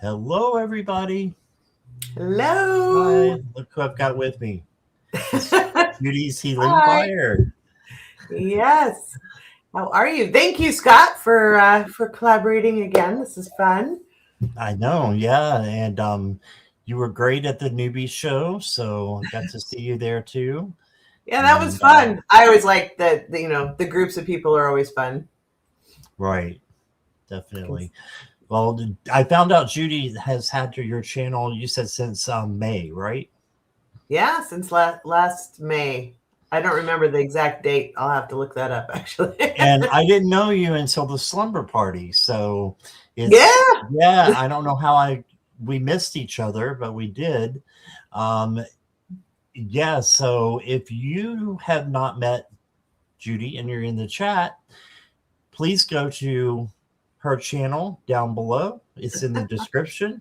Hello, everybody. Hello. Hi. Look who I've got with me. It's Judie'S Healing Hi. Fire. Yes. How are you? Thank you, Scott, for collaborating again. This is fun. I know, yeah. And you were great at the newbie show, so I got to see you there too. Yeah, that was And fun. I always like that. The groups of people are always fun. right, definitely. Well, I found out Judy has had your channel, you said since May, right? Yeah, since last May. I don't remember the exact date. I'll have to look that up, actually. And I didn't know you until the slumber party. So it's, Yeah. yeah, I don't know how we missed each other, but we did. Um, yeah. So if you have not met Judy and you're in the chat, please go to her channel down below. It's in the description.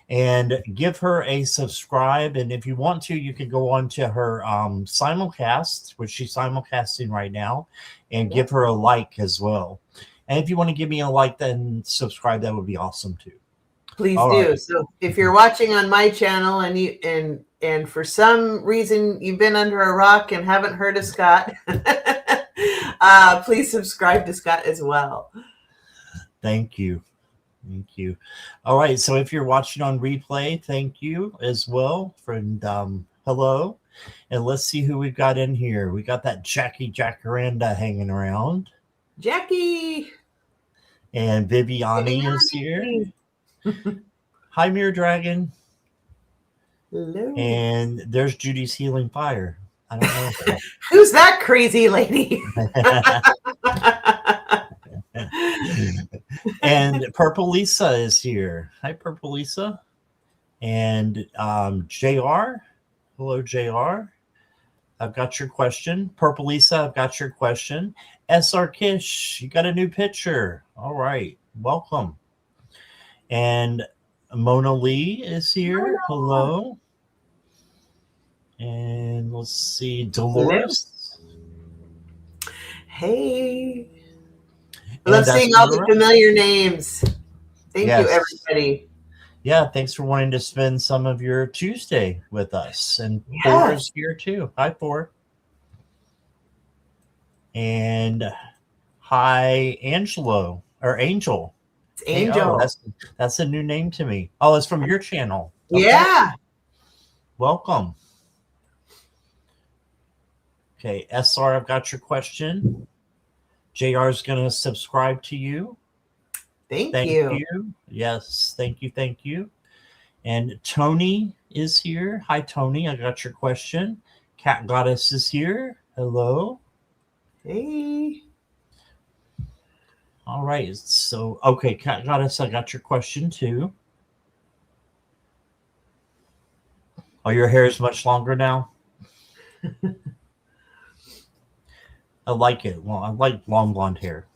And give her a subscribe. And if you want to, you can go on to her simulcast, which she's simulcasting right now, and give her a like as well. And if you want to give me a like, then subscribe. That would be awesome too. Please All do. right. So if you're watching on my channel and for some reason you've been under a rock and haven't heard of Scott, please subscribe to Scott as well. Thank you. Thank you. All right. So if you're watching on replay, thank you as well. Friend, hello. And let's see who we've got in here. We got that Jackie Jacaranda hanging around. Jackie. And Viviani is here. Hi, Mirror Dragon. Hello. And there's Judie'S Healing Fire. I don't know. Who's that crazy lady? And Purple Lisa is here. Hi, Purple Lisa. And JR. Hello, JR. I've got your question. Purple Lisa, I've got your question. SR Kish, you got a new picture. All right. Welcome. And Mona Lee is here. Hello. And let's see, Dolores. Hey. I love seeing all the familiar names. Thank you, everybody. Yeah, thanks for wanting to spend some of your Tuesday with us. And Thor is here too. Hi, Thor. And hi, Angelo or Angel. It's Angel. Hey, that's a new name to me. Oh, it's from your channel. Okay. Yeah. Welcome. Okay, SR, I've got your question. JR is going to subscribe to you. Thank you. Yes, thank you, thank you. And Tony is here. Hi, Tony. I got your question. Cat Goddess is here. Hello. Hey. All right. So, okay, Cat Goddess, I got your question too. Oh, your hair is much longer now? I like it. Well, I like long blonde hair.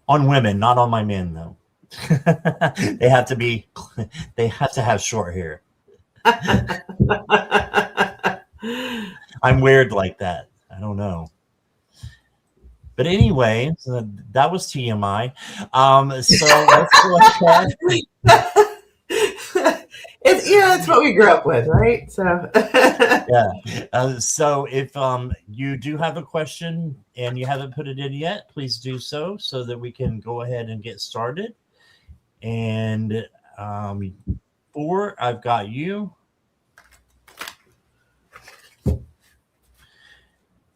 On women, not on my men, though. They have to have short hair. I'm weird like that. I don't know. But anyway, so that was TMI. So let's go ahead. It's what we grew up with, right? So yeah. So if you do have a question and you haven't put it in yet, please do so that we can go ahead and get started. And Thor, I've got you.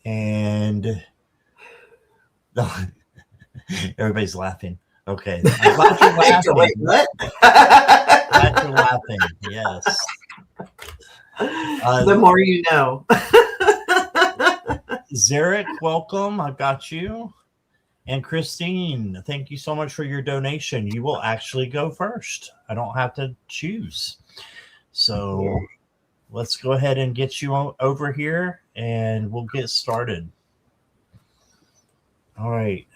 And everybody's laughing. Okay. I'm glad you're laughing. Wait, what? Glad you're laughing. Yes. The more you know. Zarek, welcome. I've got you. And Christine, thank you so much for your donation. You will actually go first. I don't have to choose. So let's go ahead and get you over here and we'll get started. All right.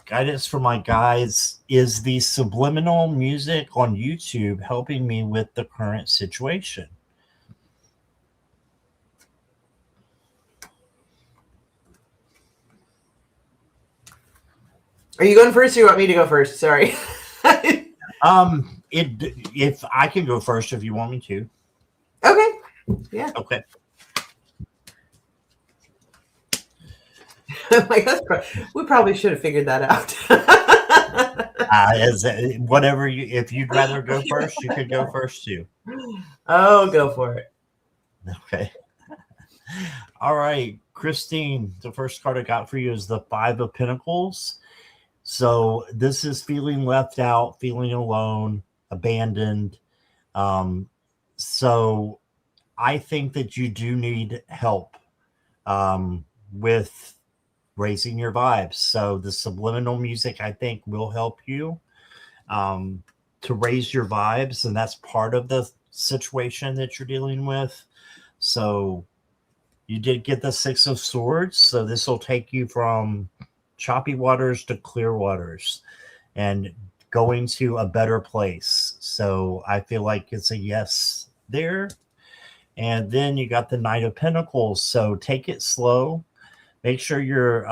Guidance for my guides: is the subliminal music on YouTube helping me with the current situation? Are you going first or you want me to go first? Sorry. If I can go first, if you want me to. Okay. Yeah. Okay. Like, we probably should have figured that out. Whatever you, if you'd rather go first, you could go first too. Oh, go for it. Okay. All right, Christine, the first card I got for you is the Five of Pentacles. So this is feeling left out, feeling alone, abandoned. So I think that you do need help with raising your vibes. So the subliminal music, I think, will help you to raise your vibes, and that's part of the situation that you're dealing with. So you did get the Six of Swords, so this will take you from choppy waters to clear waters and going to a better place. So I feel like it's a yes there. And then you got the Knight of Pentacles, so take it slow. Make sure you're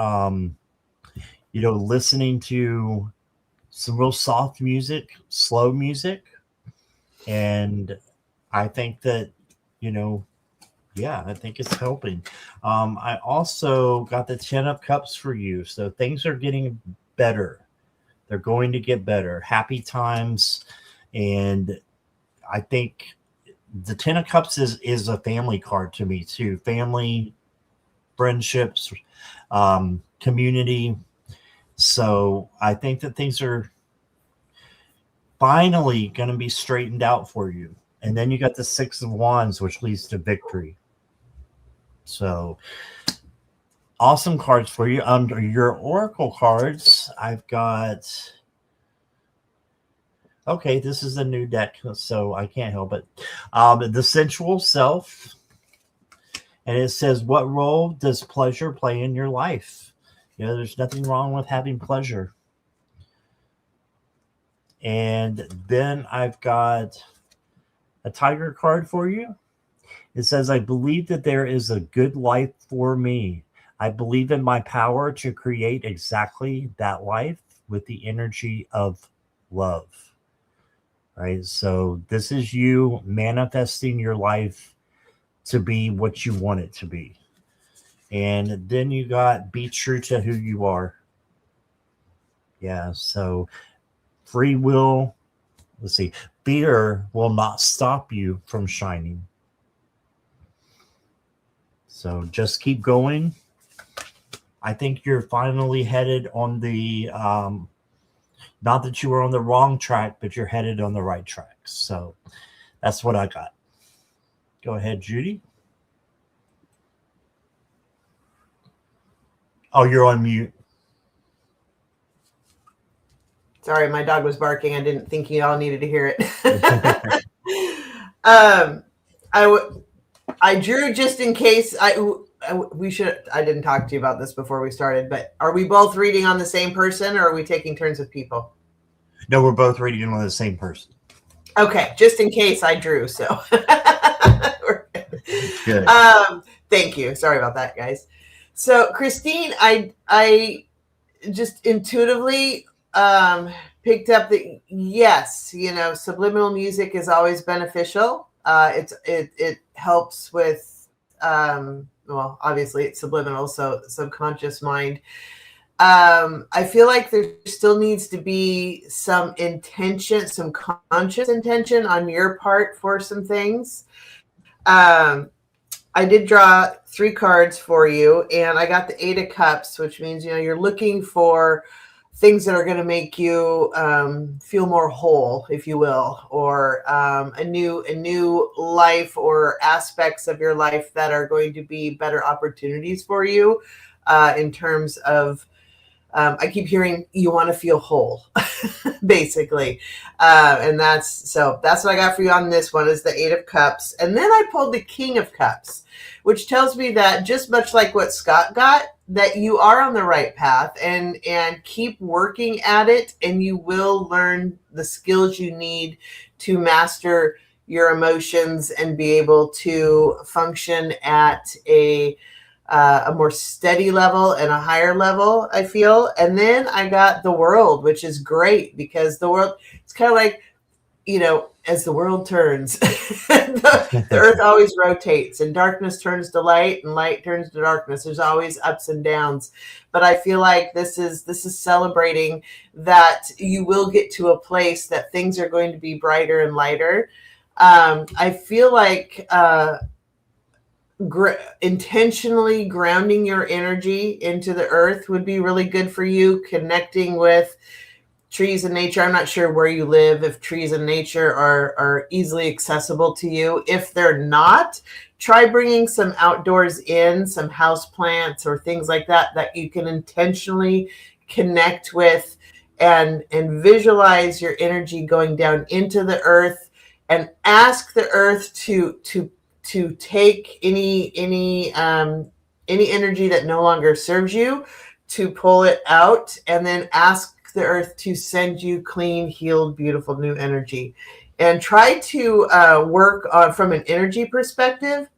listening to some real soft music, slow music. And I think that, I think it's helping. I also got the 10 of Cups for you. So things are getting better. They're going to get better. Happy times. And I think the 10 of Cups is a family card to me too. Family, friendships, community. So I think that things are finally going to be straightened out for you. And then you got the Six of Wands, which leads to victory. So awesome cards for you. Under your Oracle cards, I've got... Okay, this is a new deck, so I can't help it. The Sensual Self. And it says, what role does pleasure play in your life? There's nothing wrong with having pleasure. And then I've got a Tiger card for you. It says, I believe that there is a good life for me. I believe in my power to create exactly that life with the energy of love. Right? So this is you manifesting your life to be what you want it to be. And then you got be true to who you are. Yeah, so free will. Let's see. Fear will not stop you from shining. So just keep going. I think you're finally headed on the, not that you were on the wrong track, but you're headed on the right track. So that's what I got. Go ahead, Judy. Oh, you're on mute. Sorry, my dog was barking. I didn't think you all needed to hear it. I drew just in case. I didn't talk to you about this before we started, but are we both reading on the same person, or are we taking turns with people? No, we're both reading on the same person. Okay, just in case I drew. So good. Thank you. Sorry about that, guys. So Christine, I just intuitively picked up that yes, subliminal music is always beneficial. It helps with well, obviously it's subliminal, so subconscious mind. I feel like there still needs to be some intention, some conscious intention on your part for some things. I did draw 3 cards for you, and I got the 8 of Cups, which means, you're looking for things that are going to make you feel more whole, if you will, or a new life or aspects of your life that are going to be better opportunities for you in terms of, I keep hearing you want to feel whole, basically. And that's what I got for you on this one is the 8 of Cups. And then I pulled the King of Cups, which tells me that just much like what Scott got, that you are on the right path and keep working at it, and you will learn the skills you need to master your emotions and be able to function at a a more steady level and a higher level, I feel. And then I got the world, which is great because the world, it's kind of like, as the world turns, the earth always rotates, and darkness turns to light and light turns to darkness. There's always ups and downs. But I feel like this is celebrating that you will get to a place that things are going to be brighter and lighter. I feel like intentionally grounding your energy into the earth would be really good for you, connecting with trees and nature. I'm not sure where you live, if trees and nature are easily accessible to you. If they're not, try bringing some outdoors in, some house plants or things like that you can intentionally connect with and visualize your energy going down into the earth, and ask the earth to take any energy that no longer serves you, to pull it out, and then ask the earth to send you clean, healed, beautiful new energy. And try to work on, from an energy perspective,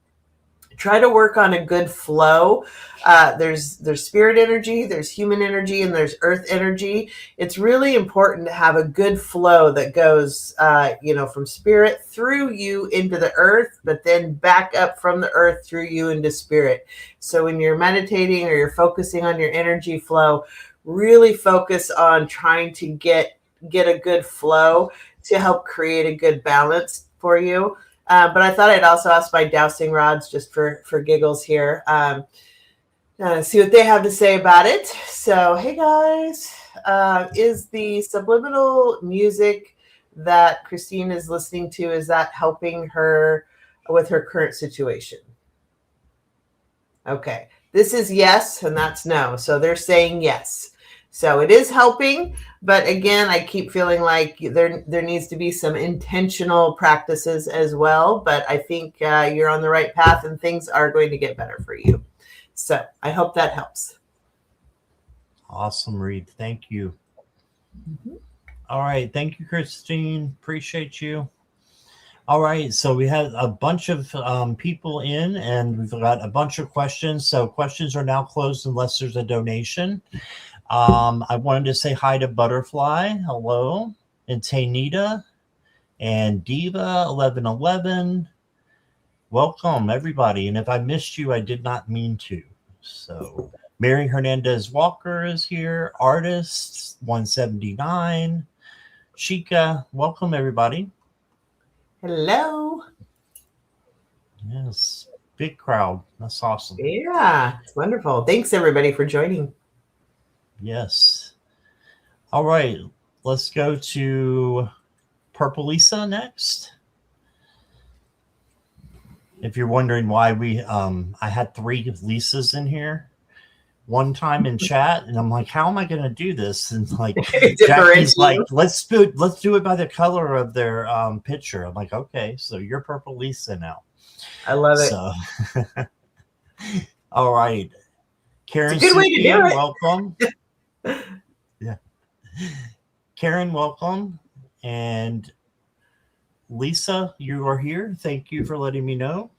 try to work on a good flow. There's spirit energy, there's human energy, and there's earth energy. It's really important to have a good flow that goes from spirit through you into the earth, but then back up from the earth through you into spirit. So when you're meditating or you're focusing on your energy flow, really focus on trying to get a good flow to help create a good balance for you. But I thought I'd also ask my dowsing rods, just for giggles here, see what they have to say about it. So, hey guys, is the subliminal music that Christine is listening to, is that helping her with her current situation? Okay, this is yes, and that's no. So they're saying yes. So it is helping, but again, I keep feeling like there needs to be some intentional practices as well. But I think you're on the right path, and things are going to get better for you. So I hope that helps. Awesome, Reed. Thank you. All right. Thank you, Christine. Appreciate you. All right. So we had a bunch of people in, and we've got a bunch of questions. So questions are now closed unless there's a donation. I wanted to say hi to Butterfly. Hello. And Taynita and Diva 1111. Welcome, everybody. And if I missed you, I did not mean to. So Mary Hernandez Walker is here. Artists 179. Chica, welcome, everybody. Hello. Yes, big crowd. That's awesome. Yeah, it's wonderful. Thanks, everybody, for joining. Yes. All right. Let's go to Purple Lisa next. If you're wondering why I had 3 Lisas in here one time in chat, and I'm like, how am I going to do this? And like, Jackie's like, let's do it by the color of their picture. I'm like, okay, so you're Purple Lisa now. I love it. So, all right, Karen, it's a good way to do it. Welcome. Yeah, Karen, welcome, and Lisa, you are here. Thank you for letting me know.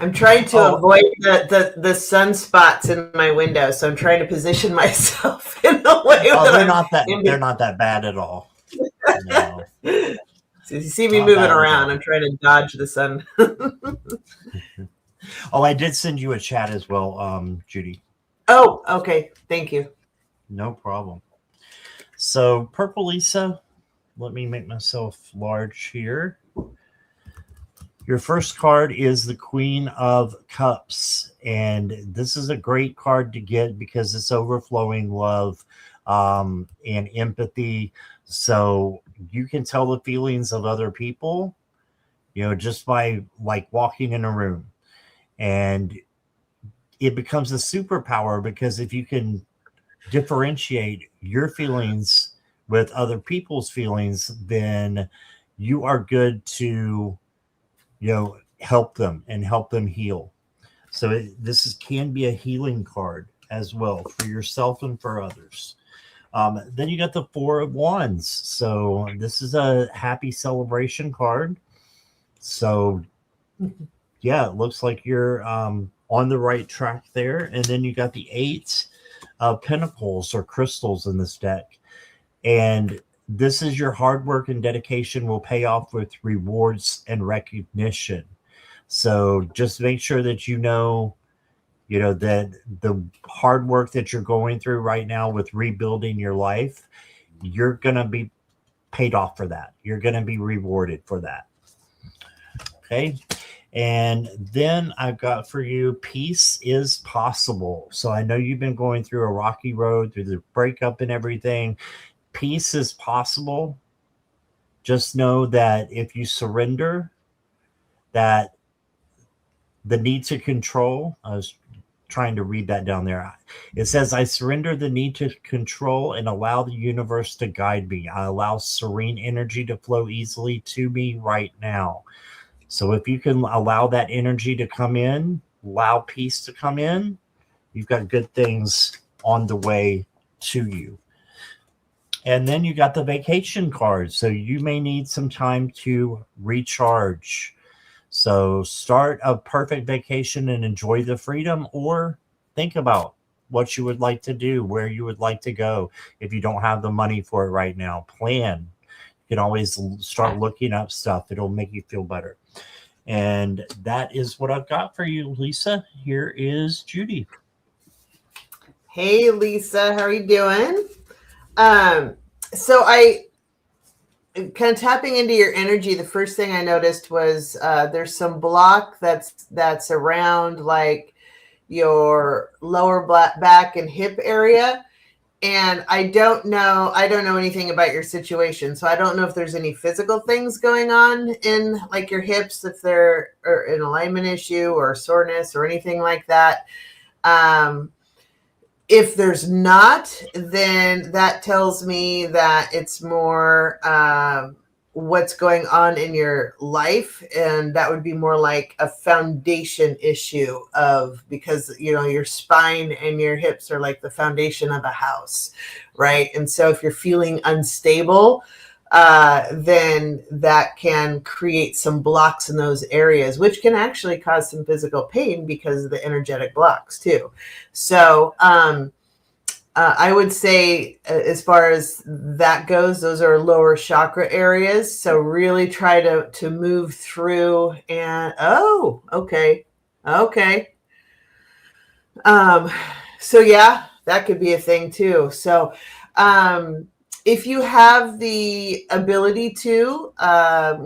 I'm trying to avoid the sunspots in my window, so I'm trying to position myself in a way. They're not that bad at all. No. So you see me moving around. I'm trying to dodge the sun. I did send you a chat as well, Judy. Oh, okay. Thank you. No problem. So, Purple Lisa, let me make myself large here. Your first card is the Queen of Cups, and this is a great card to get because it's overflowing love and empathy. So you can tell the feelings of other people, just by like walking in a room. And it becomes a superpower because if you can differentiate your feelings with other people's feelings, then you are good to help them and help them heal. So this can be a healing card as well for yourself and for others. Then you got the 4 of Wands. So this is a happy celebration card. So Yeah, it looks like you're on the right track there. And then you got the eight pentacles or crystals in this deck. And this is your hard work and dedication will pay off with rewards and recognition. So just make sure that you know that the hard work that you're going through right now with rebuilding your life, you're going to be paid off for that. You're going to be rewarded for that. Okay. And then I've got for you, peace is possible. So I know you've been going through a rocky road through the breakup and everything. Peace is possible. Just know that if you surrender, that the need to control, I was trying to read that down there. It says, I surrender the need to control and allow the universe to guide me. I allow serene energy to flow easily to me right now. So if you can allow that energy to come in, allow peace to come in, you've got good things on the way to you. And then you got the vacation card. So you may need some time to recharge. So start a perfect vacation and enjoy the freedom, or think about what you would like to do, where you would like to go. If you don't have the money for it right now, plan. You can always start looking up stuff. It'll make you feel better. And that is what I've got for you, Lisa. Here is Judy. Hey, Lisa, how are you doing? So I kind of tapping into your energy. The first thing I noticed was there's some block that's around like your lower back and hip area. And I don't know anything about your situation. So I don't know if there's any physical things going on in like your hips, if they're an alignment issue or soreness or anything like that. If there's not, then that tells me that it's more what's going on in your life. And that would be more like a foundation issue because, your spine and your hips are like the foundation of a house, right? And so if you're feeling unstable, then that can create some blocks in those areas, which can actually cause some physical pain because of the energetic blocks too. So I would say as far as that goes, those are lower chakra areas. So really try to move through and, okay. So yeah, that could be a thing too. So, if you have the ability to,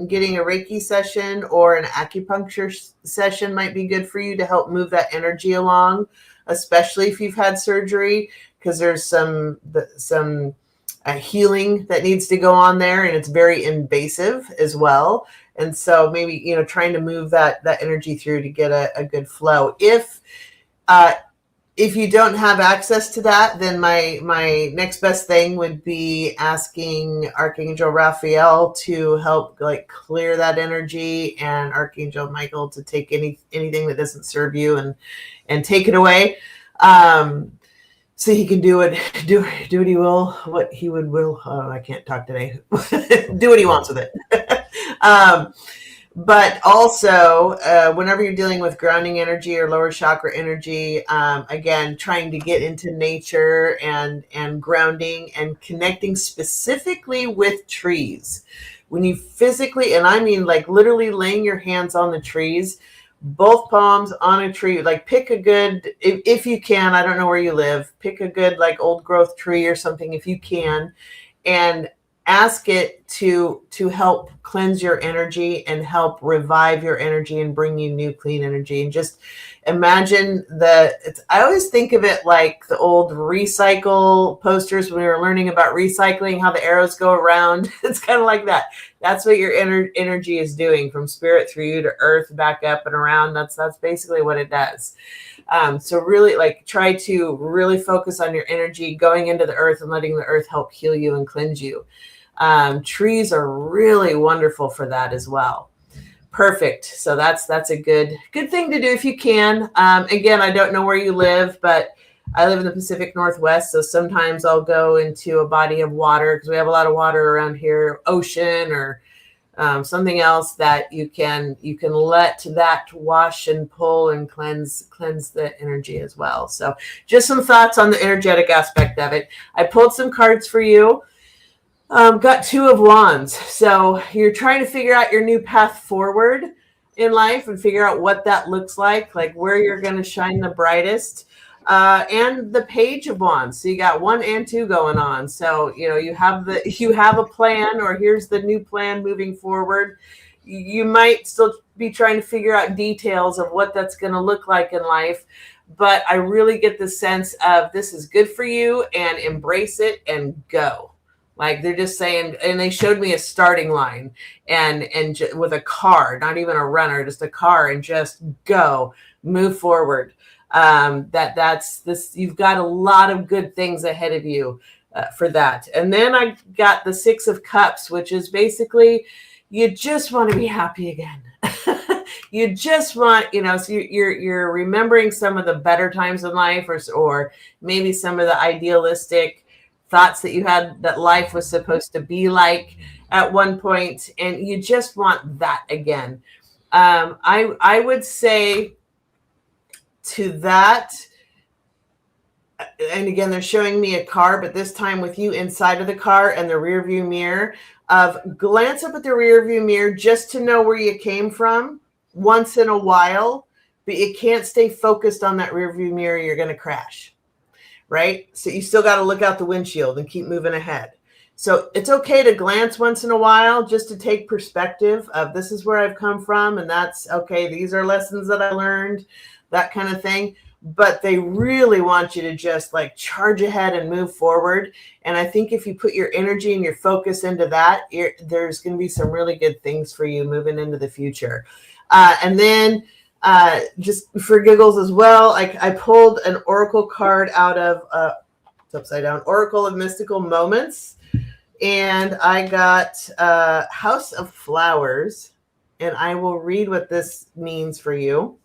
getting a Reiki session or an acupuncture session might be good for you to help move that energy along, especially if you've had surgery, because there's some healing that needs to go on there, and it's very invasive as well. And so maybe, trying to move that energy through to get a good flow. If you don't have access to that, then my next best thing would be asking Archangel Raphael to help like clear that energy, and Archangel Michael to take anything that doesn't serve you and take it away. So he can do what he will. Oh, I can't talk today. Do what he wants with it. But also, whenever you're dealing with grounding energy or lower chakra energy, again, trying to get into nature and grounding and connecting specifically with trees. When you physically, and I mean like literally laying your hands on the trees, both palms on a tree, like pick a good, if you can, I don't know where you live, pick a good like old growth tree or something if you can, and ask it to help cleanse your energy and help revive your energy and bring you new clean energy. And just imagine I always think of it like the old recycle posters when we were learning about recycling, how the arrows go around. It's kind of like that. That's what your energy is doing, from spirit through you to earth, back up and around. That's basically what it does. So really like try to really focus on your energy going into the earth and letting the earth help heal you and cleanse you. Trees are really wonderful for that as well. Perfect. So that's a good thing to do if you can. Again, I don't know where you live, but I live in the Pacific Northwest. So sometimes I'll go into a body of water because we have a lot of water around here, ocean or something else that you can let that wash and pull and cleanse the energy as well. So just some thoughts on the energetic aspect of it. I pulled some cards for you. Got 2 of Wands. So you're trying to figure out your new path forward in life and figure out what that looks like where you're going to shine the brightest. And the Page of Wands. So you got 1 and 2 going on. So, you have a plan, or here's the new plan moving forward. You might still be trying to figure out details of what that's going to look like in life. But I really get the sense of this is good for you, and embrace it and go. Like they're just saying, and they showed me a starting line and with a car, not even a runner, just a car, and just go, move forward. That's this, you've got a lot of good things ahead of you for that. And then I got the 6 of Cups, which is basically, you just want to be happy again. You just want, so you're remembering some of the better times in life, or maybe some of the idealistic thoughts that you had that life was supposed to be like at one point, and you just want that again. I would say to that, and again, they're showing me a car, but this time with you inside of the car and the rear view mirror, of glance up at the rear view mirror just to know where you came from once in a while, but you can't stay focused on that rear view mirror. You're going to crash. Right? So you still got to look out the windshield and keep moving ahead. So it's okay to glance once in a while, just to take perspective of this is where I've come from. And that's okay. These are lessons that I learned, that kind of thing. But they really want you to just charge ahead and move forward. And I think if you put your energy and your focus into that, there's going to be some really good things for you moving into the future. And then just for giggles as well, I pulled an oracle card out of it's upside down, Oracle of Mystical Moments, and I got House of Flowers, and I will read what this means for you.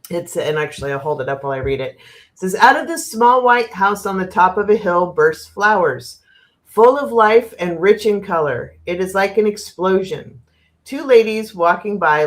And actually I'll hold it up while I read it. It says, out of this small white house on the top of a hill burst flowers, full of life and rich in color. It is like an explosion. 2 ladies walking by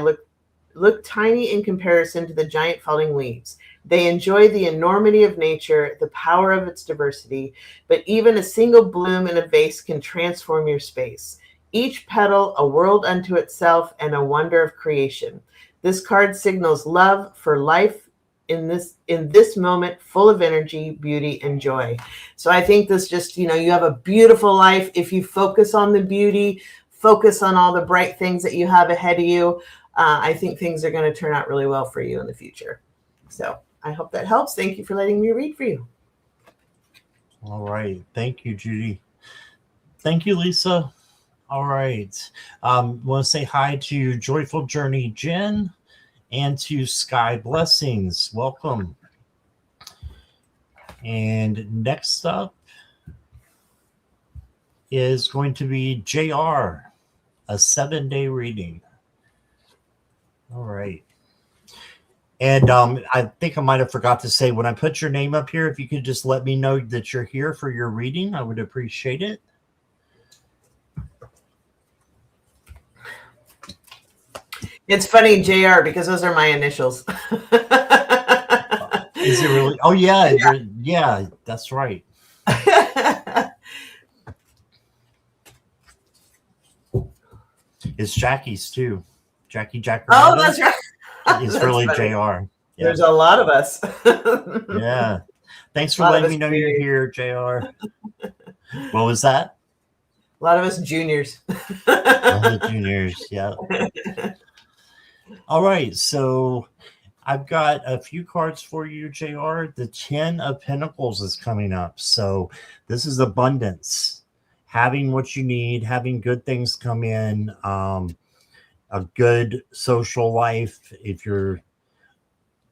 look tiny in comparison to the giant falling leaves. They enjoy the enormity of nature, the power of its diversity, but even a single bloom in a vase can transform your space. Each petal a world unto itself and a wonder of creation. This card signals love for life in this moment, full of energy, beauty, and joy. So I think this just, you have a beautiful life if you focus on the beauty, focus on all the bright things that you have ahead of you. I think things are going to turn out really well for you in the future. So I hope that helps. Thank you for letting me read for you. All right. Thank you, Judy. Thank you, Lisa. All right. Want to say hi to Joyful Journey Jen and to Sky Blessings. Welcome. And next up is going to be JR, a 7-day reading. All right. And I think I might have forgot to say, when I put your name up here, if you could just let me know that you're here for your reading, I would appreciate it. It's funny, JR, because those are my initials. Is it really? Oh, yeah. Yeah, that's right. It's Jackie's too. Jackie Jack. Oh, that's right. It's That's really funny. JR. Yeah. There's a lot of us. Yeah. Thanks for letting me know you're here, JR. What was that? A lot of us juniors. The juniors, yeah. All right, so I've got a few cards for you, JR. The 10 of Pentacles is coming up. So this is abundance, having what you need, having good things come in, a good social life. If you're,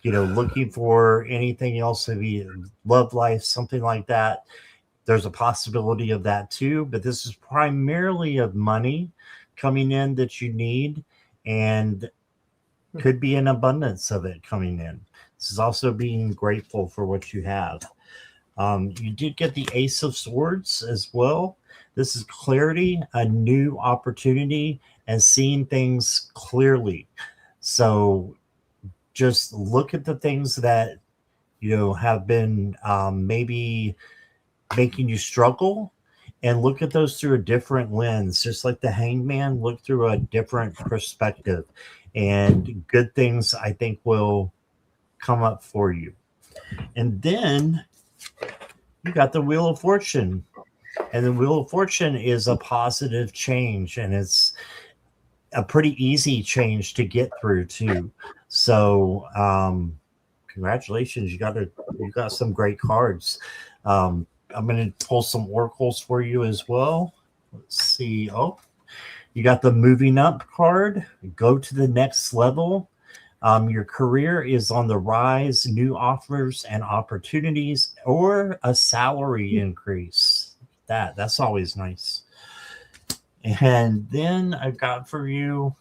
looking for anything else, maybe love life, something like that, there's a possibility of that too. But this is primarily of money coming in that you need, and could be an abundance of it coming in. This is also being grateful for what you have. You did get the Ace of Swords as well. This is clarity, a new opportunity, and seeing things clearly. So just look at the things that have been maybe making you struggle, and look at those through a different lens, just like the hangman. Look through a different perspective, and good things, I think, will come up for you. And then you got the Wheel of Fortune, and the Wheel of Fortune is a positive change, and it's a pretty easy change to get through too. So congratulations, you got some great cards. I'm going to pull some oracles for you as well. Let's see. Oh, you got the moving up card. Go to the next level. Your career is on the rise, new offers and opportunities, or a salary increase. That's always nice. And then I've got for you,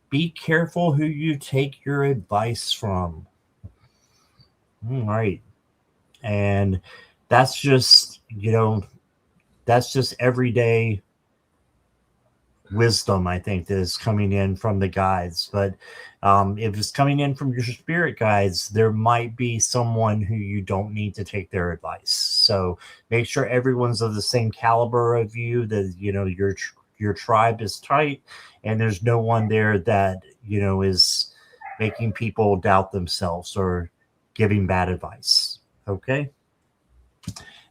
be careful who you take your advice from. All right. And that's just, that's just everyday wisdom, I think, that is coming in from the guides. But if it's coming in from your spirit guides, there might be someone who you don't need to take their advice. So make sure everyone's of the same caliber of you, that, your tribe is tight, and there's no one there that, is making people doubt themselves or giving bad advice. Okay.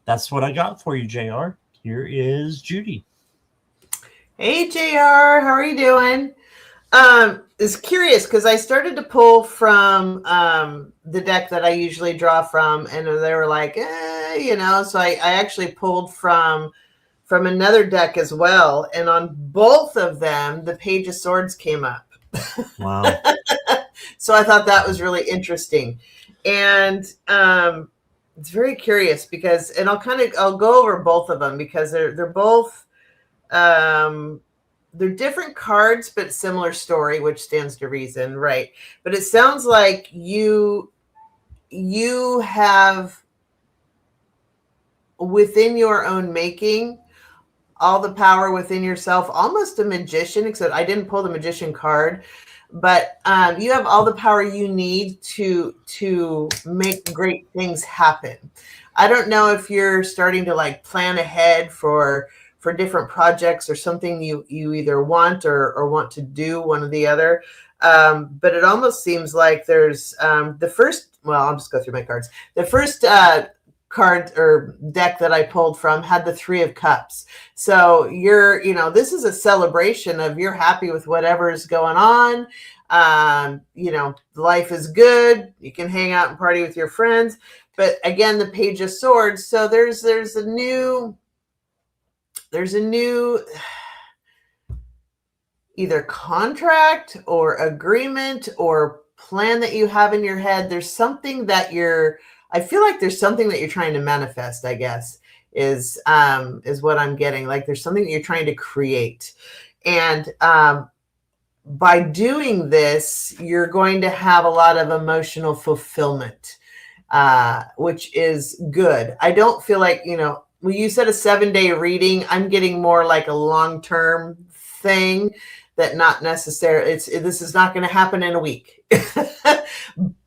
That's what I got for you, JR. Here is Judy. Hey, JR, how are you doing? Is curious because I started to pull from the deck that I usually draw from, and they were like, so I actually pulled from another deck as well, and on both of them, the Page of Swords came up. Wow. So I thought that was really interesting, and it's very curious because, and I'll go over both of them because they're both. They're different cards, but similar story, which stands to reason, right? But it sounds like you have within your own making all the power within yourself, almost a magician, except I didn't pull the magician card, but you have all the power you need to make great things happen. I don't know if you're starting to like plan ahead for different projects or something you either want or want to do, one or the other. But it almost seems like there's the first, well, I'll just go through my cards. The first card or deck that I pulled from had the Three of Cups. So this is a celebration of you're happy with whatever is going on. Life is good. You can hang out and party with your friends. But again, the Page of Swords. So there's a new either contract or agreement or plan that you have in your head. There's something that I feel like there's something that you're trying to manifest, I guess, is what I'm getting. Like there's something that you're trying to create. And by doing this, you're going to have a lot of emotional fulfillment, which is good. I don't feel like, when you said a 7-day reading, I'm getting more like a long-term thing that not necessarily, this is not going to happen in a week,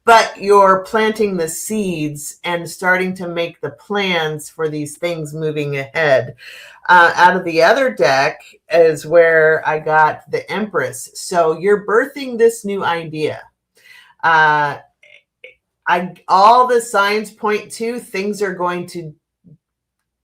but you're planting the seeds and starting to make the plans for these things moving ahead. Out of the other deck is where I got the Empress. So you're birthing this new idea. All the signs point to things are going to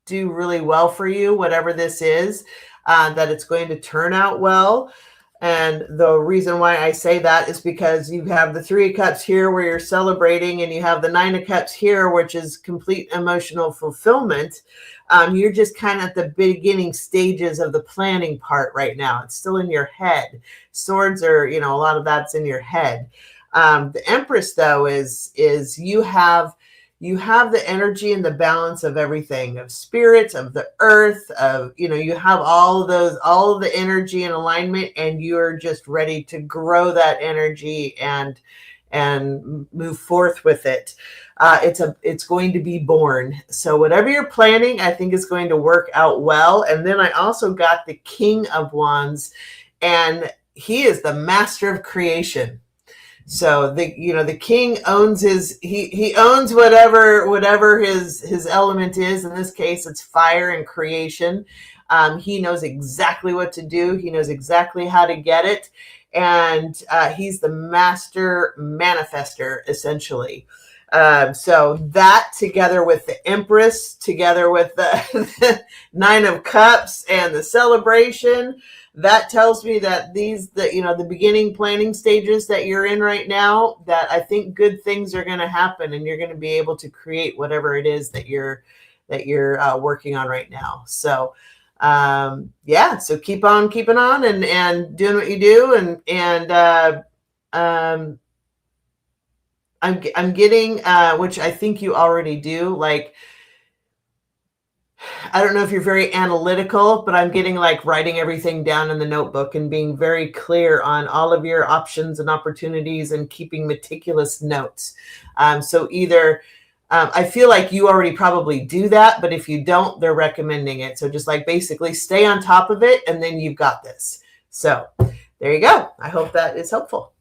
do really well for you, whatever this is, that it's going to turn out well. And the reason why I say that is because you have the Three of Cups here where you're celebrating, and you have the Nine of Cups here, which is complete emotional fulfillment. You're just kind of at the beginning stages of the planning part right now. It's still in your head. Swords are, a lot of that's in your head. The Empress, though, is you have the energy and the balance of everything, of spirits, of the earth, of, you have all of the energy and alignment, and you're just ready to grow that energy and move forth with it. It's going to be born. So whatever you're planning, I think is going to work out well. And then I also got the King of Wands, and he is the master of creation. So the king owns he owns whatever his element is. In this case, it's fire and creation. He knows exactly what to do. He knows exactly how to get it, and he's the master manifester, essentially. So that, together with the Empress, together with the Nine of Cups and the celebration, that tells me that the beginning planning stages that you're in right now, that I think good things are going to happen, and you're going to be able to create whatever it is that you're working on right now. So so keep on keeping on and doing what you do, and I'm getting, which I think you already do, like, I don't know if you're very analytical, but I'm getting like writing everything down in the notebook and being very clear on all of your options and opportunities and keeping meticulous notes. So either I feel like you already probably do that, but if you don't, they're recommending it. So just like basically stay on top of it, and then you've got this. So there you go. I hope that is helpful.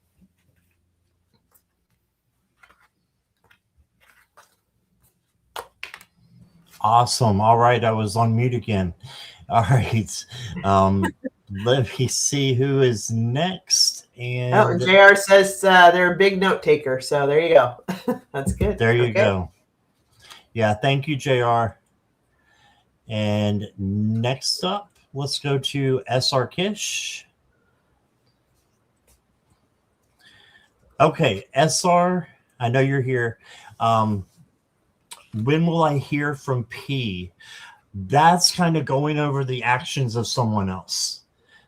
Awesome. All right. I was on mute again. All right. Let me see who is next. And JR says they're a big note taker. So there you go. That's good. There you go. Yeah. Thank you, JR. And next up, let's go to SR Kish. Okay. SR, I know you're here. When will I hear from P? That's kind of going over the actions of someone else.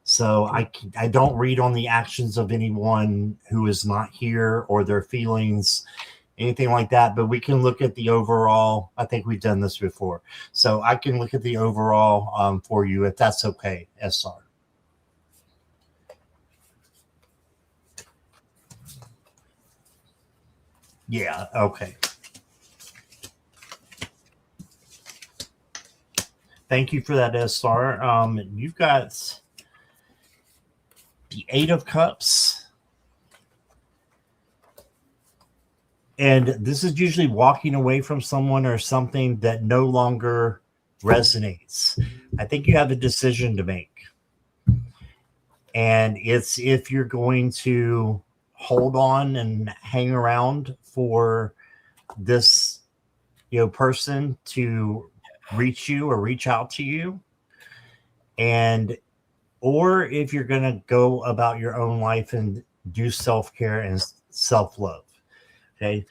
So I don't read on the actions of anyone who is not here or their feelings, anything like that. But we can look at the overall. I think we've done this before. So I can look at the overall for you, if that's okay, SR. Yeah, okay. Thank you for that, SR. You've got the Eight of Cups. And this is usually walking away from someone or something that no longer resonates. I think you have a decision to make. And it's if you're going to hold on and hang around for this, person to reach you or reach out to you, or if you're going to go about your own life and do self-care and self-love. Okay.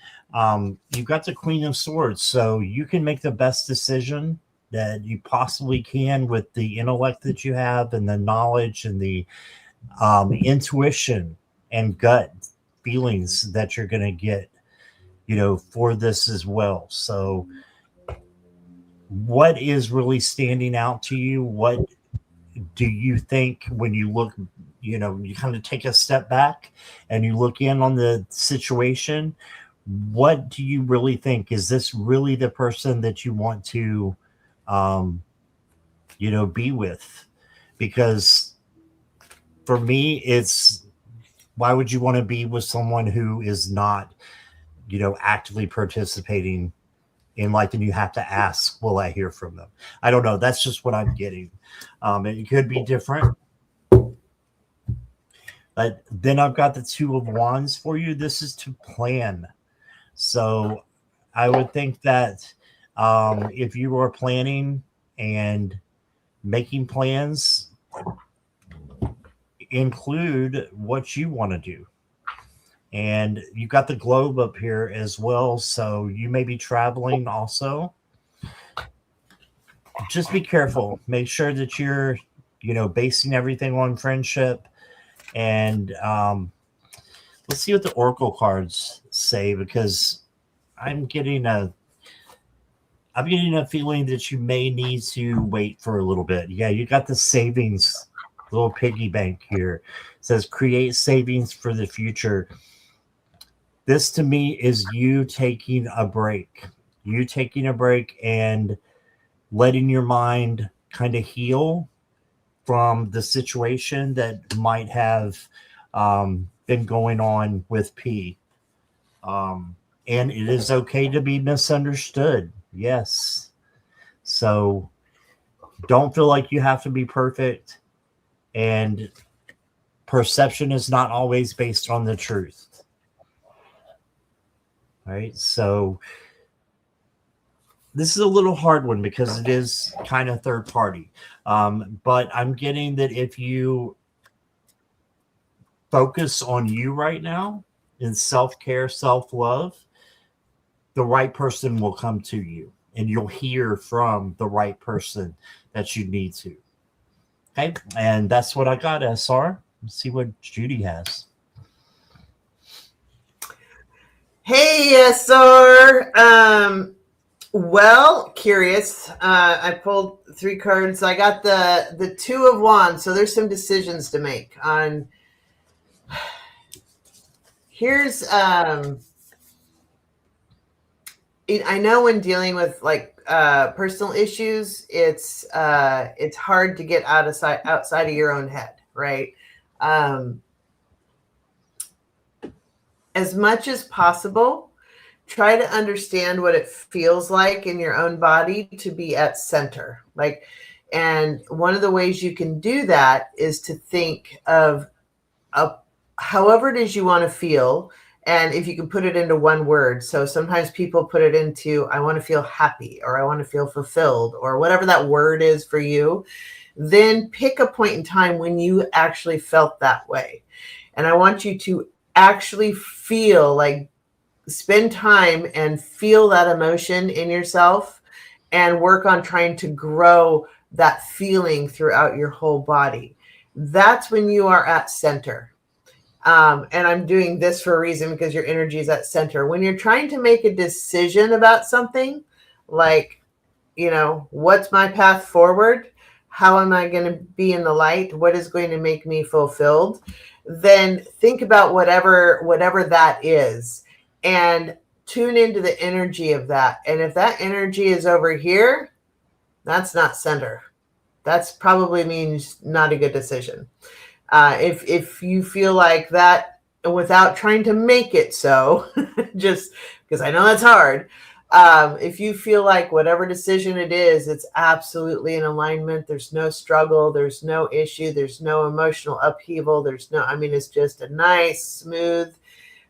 You've got the Queen of Swords, so you can make the best decision that you possibly can with the intellect that you have and the knowledge and the intuition and gut feelings that you're going to get, for this as well. So what is really standing out to you? What do you think when you look, you kind of take a step back and you look in on the situation? What do you really think? Is this really the person that you want to, be with? Because for me, it's, why would you want to be with someone who is not, actively participating in life, and you have to ask, will I hear from them? I don't know. That's just what I'm getting. It could be different. But then I've got the Two of Wands for you. This is to plan. So I would think that if you are planning and making plans, include what you want to do. And you've got the globe up here as well. So you may be traveling also. Just be careful. Make sure that you're, basing everything on friendship. And let's see what the Oracle cards say, because I'm getting a feeling that you may need to wait for a little bit. Yeah, you got the savings, little piggy bank here. It says create savings for the future. This to me is you taking a break. You taking a break and letting your mind kind of heal from the situation that might have been going on with P. And it is okay to be misunderstood. Yes. So don't feel like you have to be perfect. And perception is not always based on the truth. Right? So this is a little hard one because it is kind of third party. But I'm getting that if you focus on you right now in self-care, self-love, the right person will come to you and you'll hear from the right person that you need to. Okay. And that's what I got, SR. Let's see what Judy has. Hey, SR. Well, curious. I pulled 3 cards. I got the 2 of Wands. So there's some decisions to make on. Here's I know when dealing with like personal issues, it's hard to get outside of your own head, right? As much as possible, try to understand what it feels like in your own body to be at center. Like, and one of the ways you can do that is to think of however it is you want to feel. And if you can put it into one word. So sometimes people put it into, I want to feel happy, or I want to feel fulfilled, or whatever that word is for you. Then pick a point in time when you actually felt that way. And I want you to actually feel like, spend time and feel that emotion in yourself and work on trying to grow that feeling throughout your whole body. That's when you are at center. And I'm doing this for a reason, because your energy is at center. When you're trying to make a decision about something, like, what's my path forward? How am I going to be in the light? What is going to make me fulfilled? Then think about whatever that is and tune into the energy of that. And if that energy is over here, that's not center. That's probably means not a good decision. If you feel like that, without trying to make it so, just because I know that's hard, if you feel like whatever decision it is, it's absolutely in alignment, there's no struggle, there's no issue, there's no emotional upheaval, it's just a nice, smooth,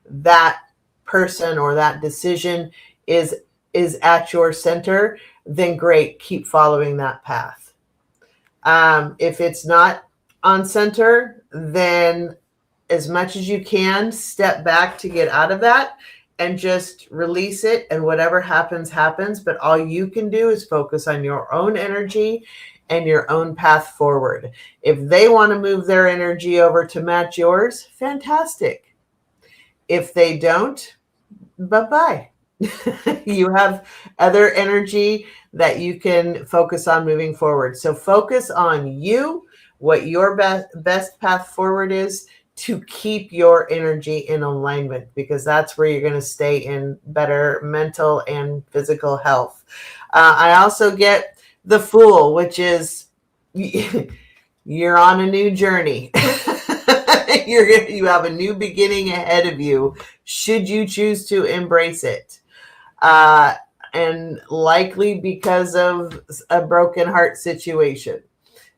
that person or that decision is at your center, then great, keep following that path. If it's not on center, then as much as you can, step back to get out of that and just release it, and whatever happens, happens. But all you can do is focus on your own energy and your own path forward. If they want to move their energy over to match yours, fantastic. If they don't, bye-bye. You have other energy that you can focus on moving forward. So focus on you, what your best path forward is to keep your energy in alignment, because that's where you're going to stay in better mental and physical health. I also get the Fool, which is you're on a new journey. You have a new beginning ahead of you, should you choose to embrace it. And likely because of a broken heart situation.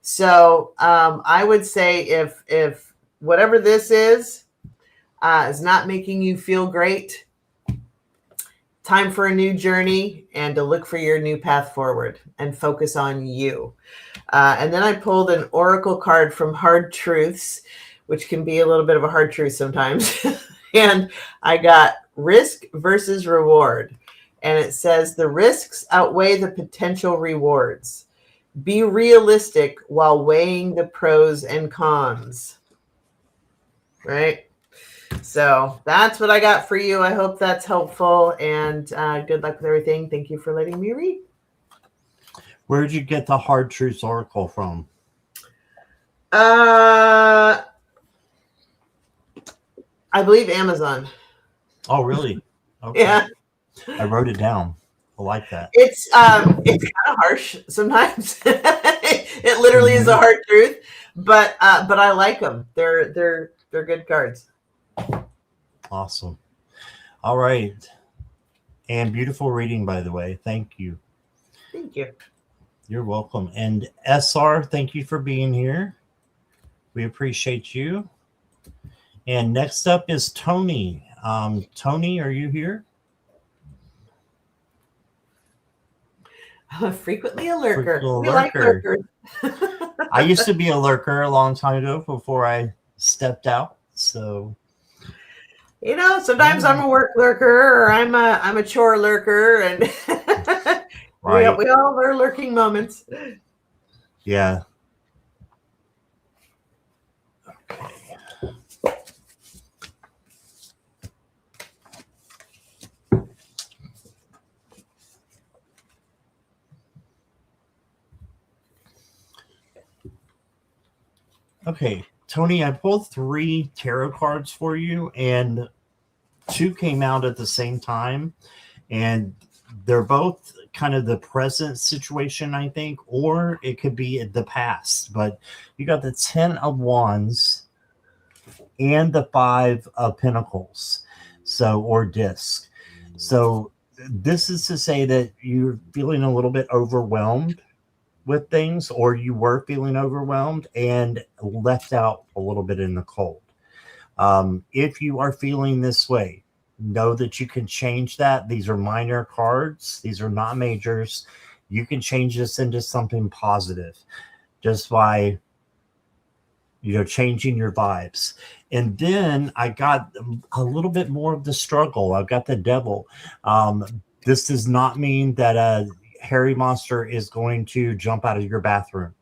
So I would say if whatever this is not making you feel great, time for a new journey and to look for your new path forward and focus on you. And then I pulled an oracle card from Hard Truths, which can be a little bit of a hard truth sometimes. And I got risk versus reward. And it says the risks outweigh the potential rewards. Be realistic while weighing the pros and cons. Right? So that's what I got for you. I hope that's helpful, and good luck with everything. Thank you for letting me read. Where did you get the Hard Truths Oracle from? I believe Amazon. Oh, really? Okay. Yeah. I wrote it down. I like that. It's kind of harsh sometimes. It literally is the hard truth, but I like them. They're good cards. Awesome. All right. And beautiful reading, by the way. Thank you. Thank you. You're welcome. And SR, thank you for being here. We appreciate you. And next up is Tony. Tony, are you here? Frequently a lurker. Frequently We like lurkers. I used to be a lurker a long time ago before I stepped out. So, sometimes I'm a work lurker, or I'm a chore lurker, and right. we all have our lurking moments. Yeah. Okay, Tony, I pulled 3 tarot cards for you, and 2 came out at the same time, and they're both kind of the present situation, I think, or it could be the past. But you got the 10 of Wands and the 5 of Pentacles, or disc. So this is to say that you're feeling a little bit overwhelmed with things, or you were feeling overwhelmed and left out a little bit in the cold. If you are feeling this way, know that you can change that. These are minor cards. These are not majors. You can change this into something positive just by, changing your vibes. And then I got a little bit more of the struggle. I've got the devil. This does not mean that hairy monster is going to jump out of your bathroom.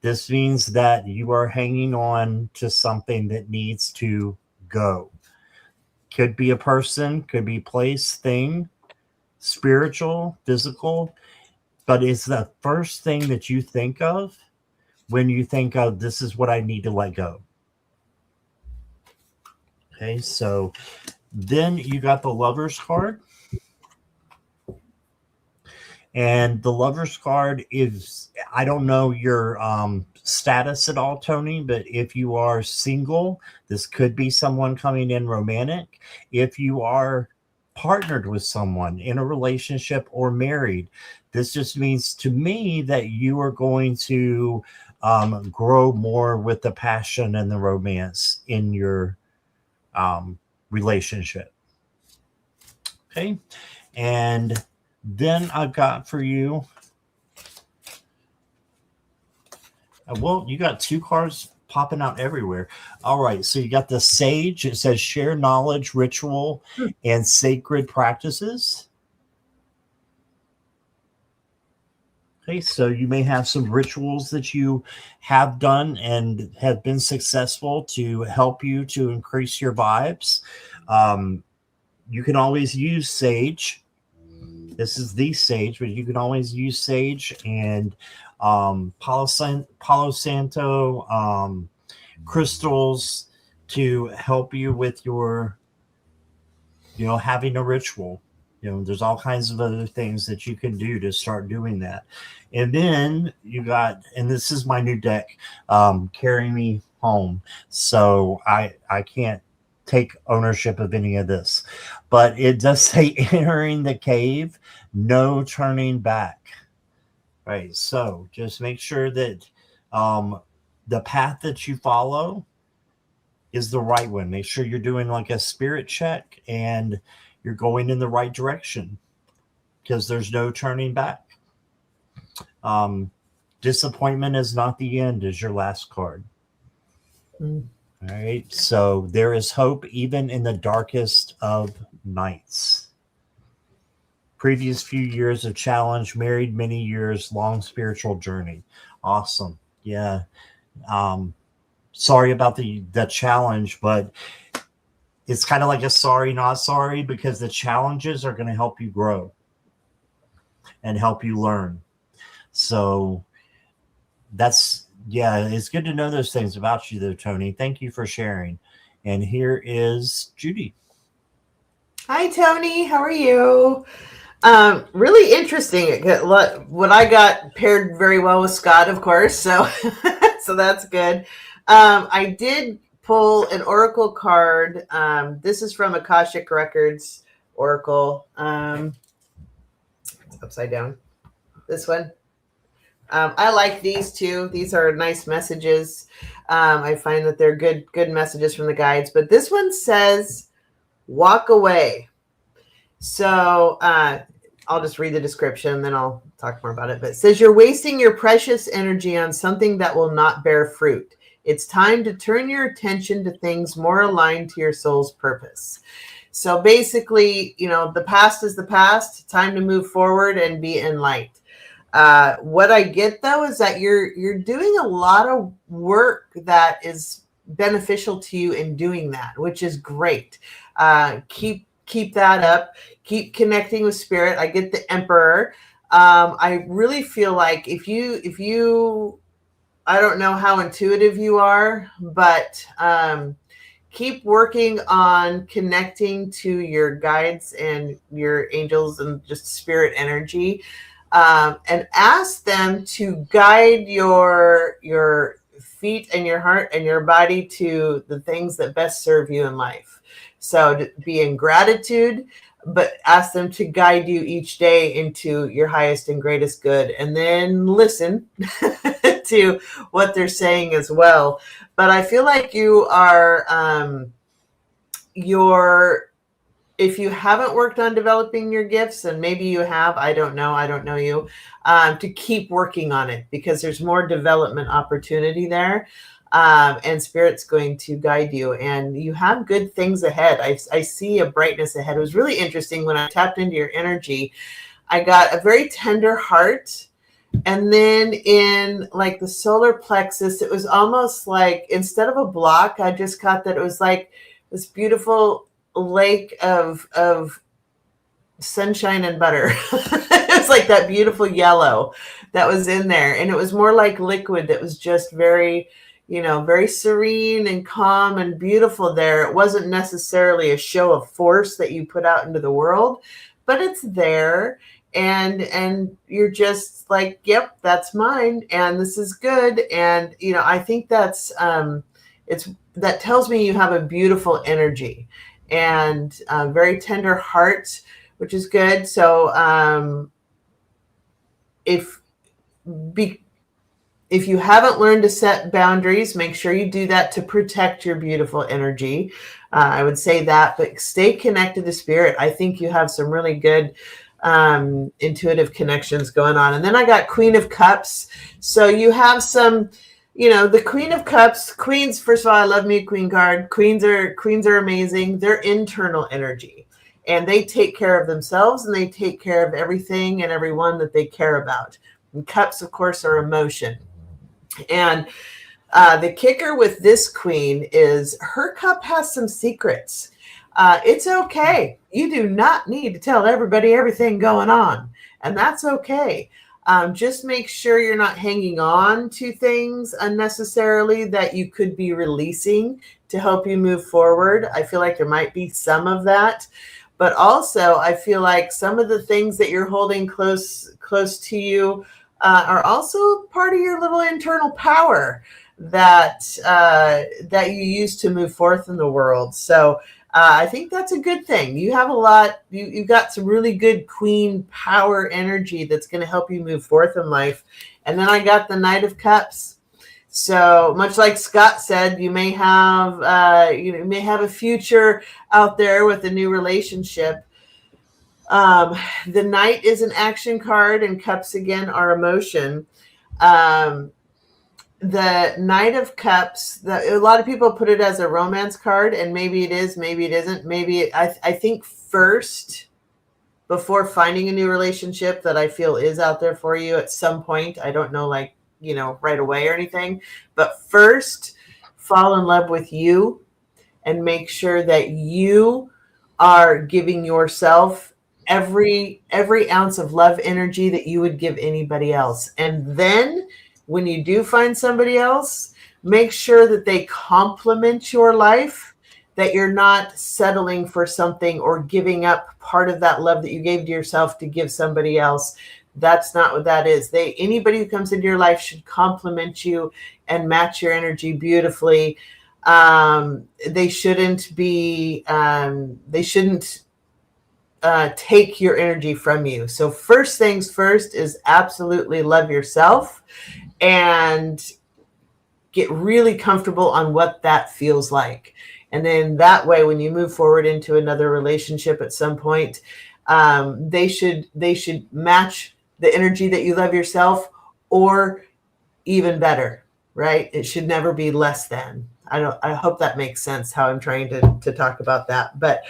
This means that you are hanging on to something that needs to go. Could be a person, could be place, thing, spiritual, physical, but it's the first thing that you think of when you think of, this is what I need to let go. Okay, so then you got the Lover's card. And the Lover's card is, I don't know your status at all, Tony, but if you are single, this could be someone coming in romantic. If you are partnered with someone in a relationship or married, this just means to me that you are going to grow more with the passion and the romance in your relationship. Okay. And then I've got for you, well, you got 2 cards popping out everywhere. All right, so you got the Sage. It says share knowledge, ritual, and sacred practices. Okay, so you may have some rituals that you have done and have been successful to help you to increase your vibes. You can always use Sage. This is the Sage, but you can always use Sage and Palo Santo crystals to help you with your, having a ritual. There's all kinds of other things that you can do to start doing that. And then you got, and this is my new deck, Carry Me Home. So I can't take ownership of any of this, but it does say entering the cave, no turning back. Right. So just make sure that the path that you follow is the right one. Make sure you're doing like a spirit check and you're going in the right direction, because there's no turning back. Disappointment is not the end is your last card. All right. So there is hope even in the darkest of nights. Previous few years of challenge, married many years, long spiritual journey. Awesome. Yeah. Sorry about the challenge, but it's kind of like a sorry, not sorry, because the challenges are going to help you grow and help you learn. So it's good to know those things about you though, Tony. Thank you for sharing. And here is Judy. Hi, Tony. How are you? Really interesting. What I got paired very well with Scott, of course. So, so that's good. I did pull an Oracle card. This is from Akashic Records Oracle. It's upside down. This one. I like these two. These are nice messages. I find that they're good messages from the guides. But this one says, "Walk away." So I'll just read the description, then I'll talk more about it. But it says, "You're wasting your precious energy on something that will not bear fruit. It's time to turn your attention to things more aligned to your soul's purpose." So basically, the past is the past. Time to move forward and be in light. What I get though is that you're doing a lot of work that is beneficial to you in doing that, which is great. Keep that up. Keep connecting with spirit. I get the Emperor. I really feel like if you, I don't know how intuitive you are, but keep working on connecting to your guides and your angels and just spirit energy. And ask them to guide your feet and your heart and your body to the things that best serve you in life. So to be in gratitude, but ask them to guide you each day into your highest and greatest good, and then listen to what they're saying as well. But I feel like you are if you haven't worked on developing your gifts, and maybe you have, I don't know you, to keep working on it, because there's more development opportunity there. And spirit's going to guide you, and you have good things ahead. I see a brightness ahead. It was really interesting when I tapped into your energy. I got a very tender heart. And then in like the solar plexus, it was almost like, instead of a block, I just got that it was like this beautiful lake of sunshine and butter. It was like that beautiful yellow that was in there, and it was more like liquid that was just very, very serene and calm and beautiful there. It wasn't necessarily a show of force that you put out into the world, but it's there, and you're just like, yep, that's mine, and this is good. And I think that's that tells me you have a beautiful energy and a very tender heart, which is good. So if you haven't learned to set boundaries, make sure you do that to protect your beautiful energy. I would say that, but stay connected to spirit. I think you have some really good intuitive connections going on. And then I got Queen of Cups. So you have some, the Queen of Cups. Queens, first of all, I love me a queen card. Queens are amazing. They're internal energy, and they take care of themselves, and they take care of everything and everyone that they care about. And cups, of course, are emotion. And the kicker with this queen is her cup has some secrets. It's okay. You do not need to tell everybody everything going on, and that's okay. Just make sure you're not hanging on to things unnecessarily that you could be releasing to help you move forward. I feel like there might be some of that, but also I feel like some of the things that you're holding close to you are also part of your little internal power that you use to move forth in the world. So I think that's a good thing. You have a lot, you've got some really good queen power energy that's going to help you move forth in life. And then I got the Knight of Cups. So much like Scott said, you may have a future out there with a new relationship. The Knight is an action card, and Cups again are emotion. The Knight of Cups, a lot of people put it as a romance card, and maybe it is, maybe it isn't. Maybe I think first, before finding a new relationship that I feel is out there for you at some point, I don't know, like, right away or anything, but first fall in love with you and make sure that you are giving yourself every ounce of love energy that you would give anybody else. And then when you do find somebody else, make sure that they complement your life, that you're not settling for something or giving up part of that love that you gave to yourself to give somebody else. That's not what that is. Anybody who comes into your life should complement you and match your energy beautifully. They shouldn't take your energy from you. So first things first is absolutely love yourself and get really comfortable on what that feels like. And then that way, when you move forward into another relationship at some point, they should match the energy that you love yourself, or even better, right? It should never be less than. I hope that makes sense how I'm trying to talk about that. But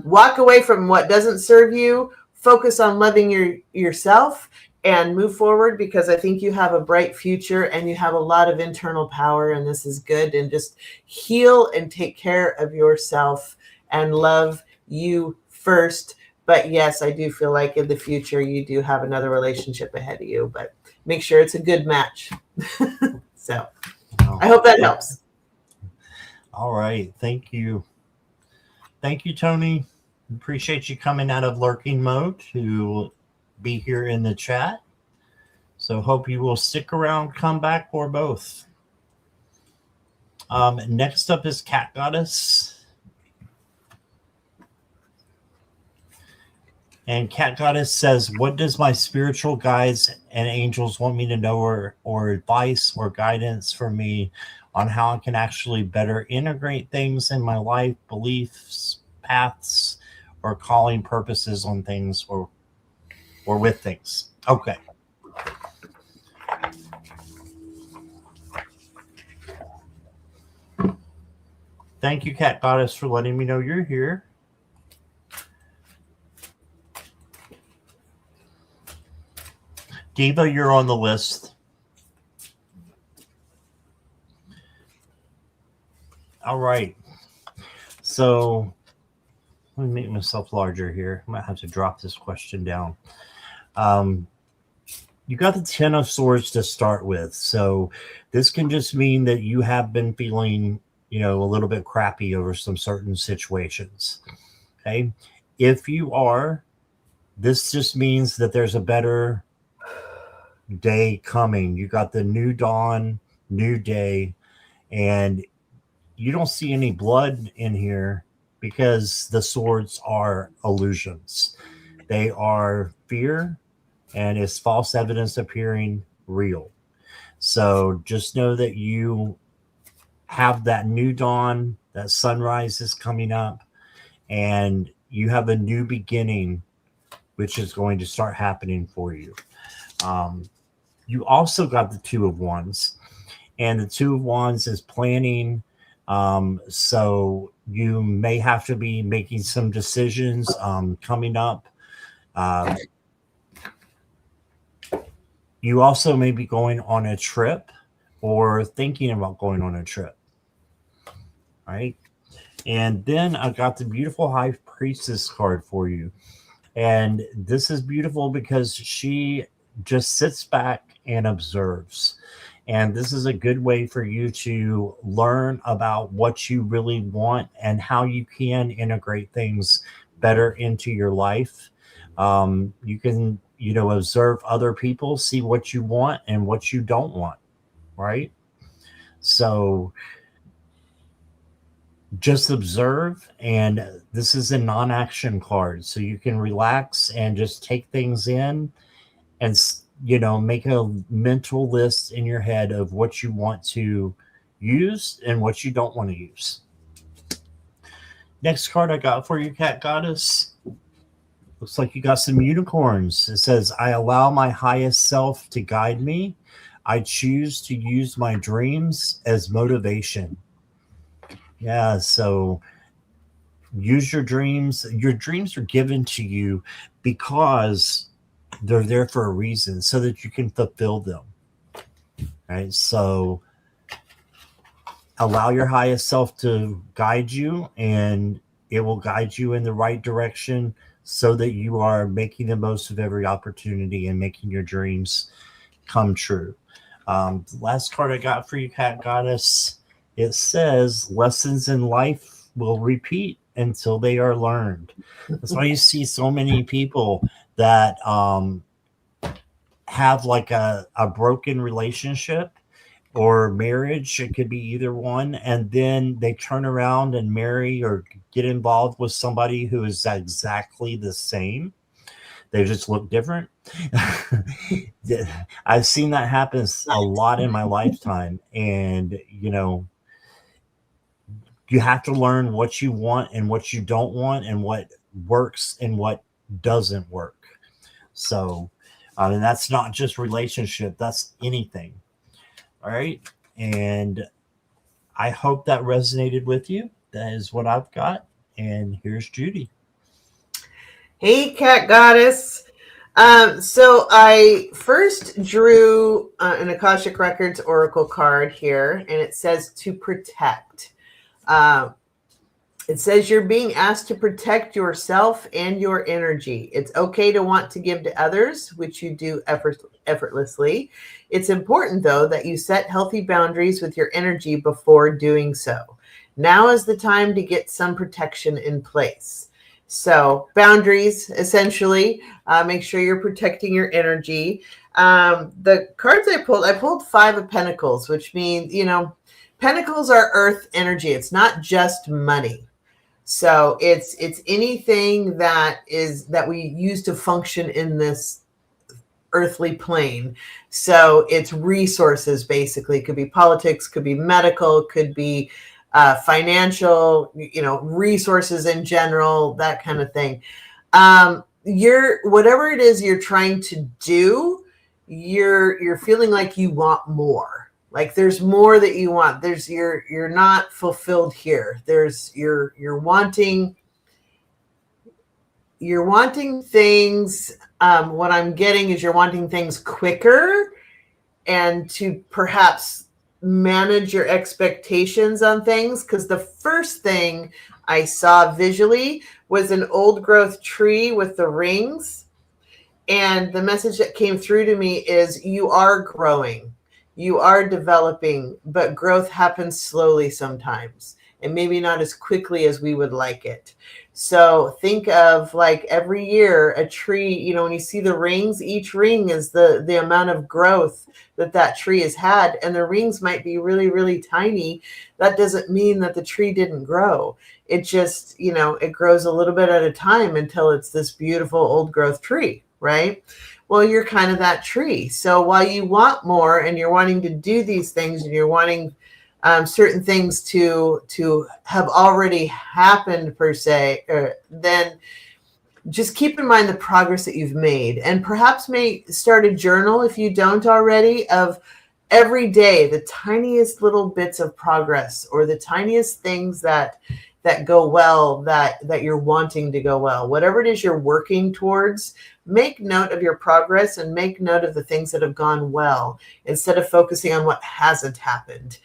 walk away from what doesn't serve you, focus on loving yourself, and move forward, because I think you have a bright future and you have a lot of internal power, and this is good. And just heal and take care of yourself and love you first. But yes, I do feel like in the future you do have another relationship ahead of you, but make sure it's a good match. So I hope that helps. All right. Thank you. Thank you, Tony. Appreciate you coming out of lurking mode to be here in the chat. So hope you will stick around, come back, or both. Next up is Cat Goddess. And Cat Goddess says, what does my spiritual guides and angels want me to know, or advice or guidance for me on how I can actually better integrate things in my life, beliefs, paths, or calling purposes on things or with things? Okay. Thank you, Cat Goddess, for letting me know you're here. Diva, you're on the list. All right. So let me make myself larger here. I might have to drop this question down. You got the 10 of Swords to start with. So this can just mean that you have been feeling, a little bit crappy over some certain situations. Okay. If you are, this just means that there's a better day coming. You got the new dawn, new day, and you don't see any blood in here because the swords are illusions. They are fear, and it's false evidence appearing real. So just know that you have that new dawn, that sunrise is coming up, and you have a new beginning, which is going to start happening for you. You also got the Two of Wands, and the Two of Wands is planning. So you may have to be making some decisions coming up. You also may be going on a trip or thinking about going on a trip. Right? And then I got the beautiful High Priestess card for you. And this is beautiful because she just sits back and observes. And this is a good way for you to learn about what you really want and how you can integrate things better into your life. You can, observe other people, see what you want and what you don't want, right? So just observe, and this is a non-action card. So you can relax and just take things in and make a mental list in your head of what you want to use and what you don't want to use. Next card I got for you, Cat Goddess. Looks like you got some unicorns. It says, I allow my highest self to guide me. I choose to use my dreams as motivation. Yeah, so use your dreams. Your dreams are given to you because they're there for a reason, so that you can fulfill them. Right? So allow your highest self to guide you, and it will guide you in the right direction so that you are making the most of every opportunity and making your dreams come true. The last card I got for you, Cat Goddess, it says, lessons in life will repeat until they are learned. That's why you see so many people that have like a broken relationship or marriage. It could be either one. And then they turn around and marry or get involved with somebody who is exactly the same. They just look different. I've seen that happen a lot in my lifetime. And, you know, you have to learn what you want and what you don't want and what works and what doesn't work. So, and that's not just relationship, that's anything. All right. And I hope that resonated with you. That is what I've got. And here's Judy. Hey, Cat Goddess. So I first drew an Akashic Records Oracle card here, and it says to protect. It says you're being asked to protect yourself and your energy. It's okay to want to give to others, which you do effortlessly. It's important, though, that you set healthy boundaries with your energy before doing so. Now is the time to get some protection in place. So boundaries, essentially, make sure you're protecting your energy. The cards I pulled 5 of Pentacles, which means, you know, Pentacles are earth energy. It's not just money. So it's anything that we use to function in this earthly plane. So it's resources, basically. It could be politics, could be medical, could be financial, you know, resources in general, that kind of thing. Whatever it is you're trying to do, you're feeling like you want more. Like there's more that you want. You're not fulfilled here. You're wanting things. What I'm getting is you're wanting things quicker, and to perhaps manage your expectations on things. Because the first thing I saw visually was an old growth tree with the rings. And the message that came through to me is you are growing. You are developing, but growth happens slowly sometimes, and maybe not as quickly as we would like it. So think of like every year a tree, you know, when you see the rings, each ring is the amount of growth that tree has had. And the rings might be really, really tiny. That doesn't mean that the tree didn't grow. It just, you know, it grows a little bit at a time until it's this beautiful old growth tree, right? Well, you're kind of that tree. So while you want more and you're wanting to do these things and you're wanting certain things to have already happened per se, then just keep in mind the progress that you've made, and perhaps may start a journal if you don't already of every day, the tiniest little bits of progress or the tiniest things that go well, that you're wanting to go well. Whatever it is you're working towards, make note of your progress and make note of the things that have gone well instead of focusing on what hasn't happened.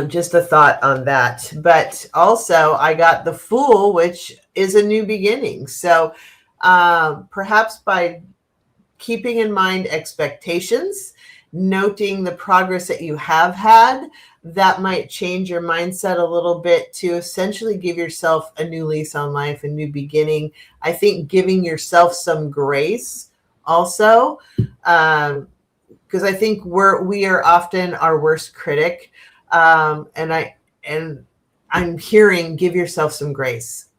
Just a thought on that. But also I got the Fool, which is a new beginning. So perhaps by keeping in mind expectations, noting the progress that you have had, that might change your mindset a little bit to essentially give yourself a new lease on life, a new beginning. I think giving yourself some grace also, because I think we are often our worst critic. And I'm hearing, give yourself some grace.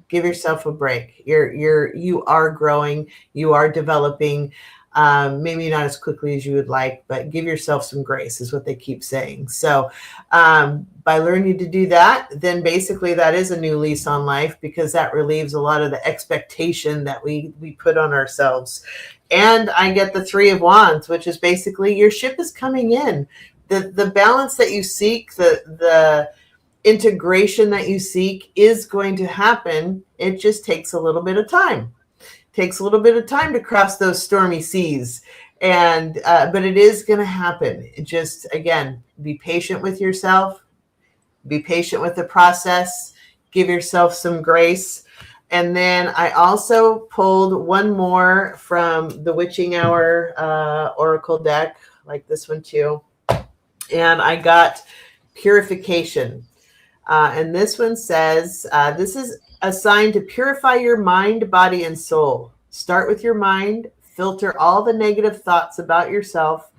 Give yourself a break. You are growing, you are developing. Maybe not as quickly as you would like, but give yourself some grace is what they keep saying. So by learning to do that, then basically that is a new lease on life, because that relieves a lot of the expectation that we put on ourselves. And I get the 3 of Wands, which is basically your ship is coming in. The balance that you seek, the integration that you seek is going to happen. It just takes a little bit of time. Takes a little bit of time to cross those stormy seas, and but it is going to happen. Just, again, be patient with yourself, be patient with the process, give yourself some grace. And then I also pulled one more from the Witching Hour Oracle deck, like this one too, and I got Purification. And this one says, this is a sign to purify your mind, body, and soul. Start with your mind, filter all the negative thoughts about yourself,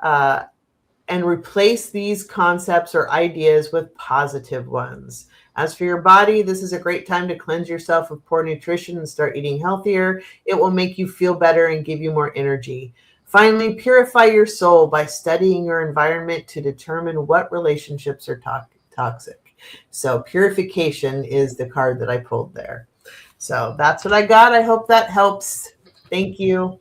and replace these concepts or ideas with positive ones. As for your body, this is a great time to cleanse yourself of poor nutrition and start eating healthier. It will make you feel better and give you more energy. Finally, purify your soul by studying your environment to determine what relationships are toxic. So purification is the card that I pulled there. So that's what I got. I hope that helps. Thank you.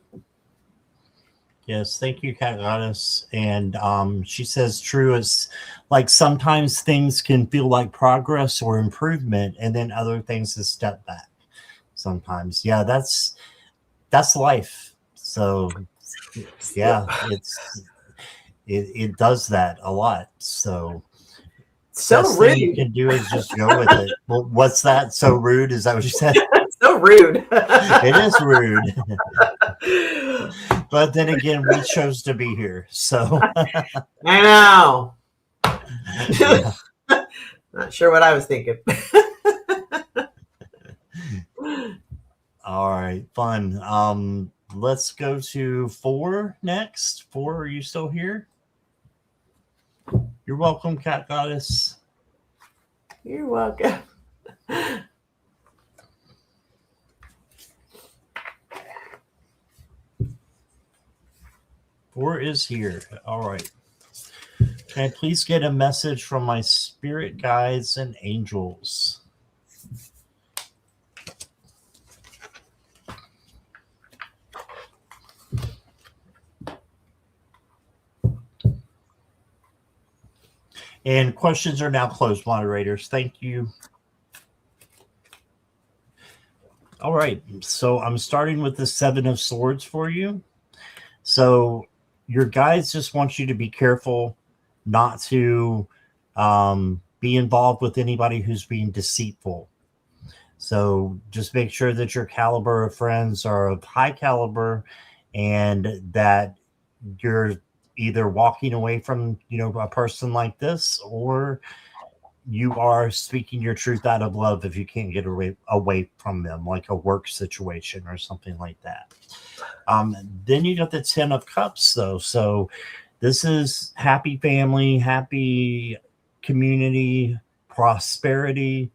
Yes, thank you, Cat Goddess. And she says, true, it's like sometimes things can feel like progress or improvement, and then other things is step back. Sometimes, yeah, that's life. So, yeah, it does that a lot. So, So best rude. thing you can do is just go with it. Well, what's that? So rude? Is that what you said? So rude. It is rude. But then again, we chose to be here. So I know. yeah. Not sure what I was thinking. All right, fun. Let's go to 4 next. 4, are you still here? You're welcome, Cat Goddess. You're welcome. 4 is here. All right. Can I please get a message from my spirit guides and angels? And questions are now closed, moderators. Thank you. All right. So I'm starting with the 7 of Swords for you. So your guides just want you to be careful not to be involved with anybody who's being deceitful. So just make sure that your caliber of friends are of high caliber and that you're either walking away from, a person like this, or you are speaking your truth out of love if you can't get away from them, like a work situation or something like that. Then you got the 10 of Cups, though. So this is happy family, happy community, prosperity,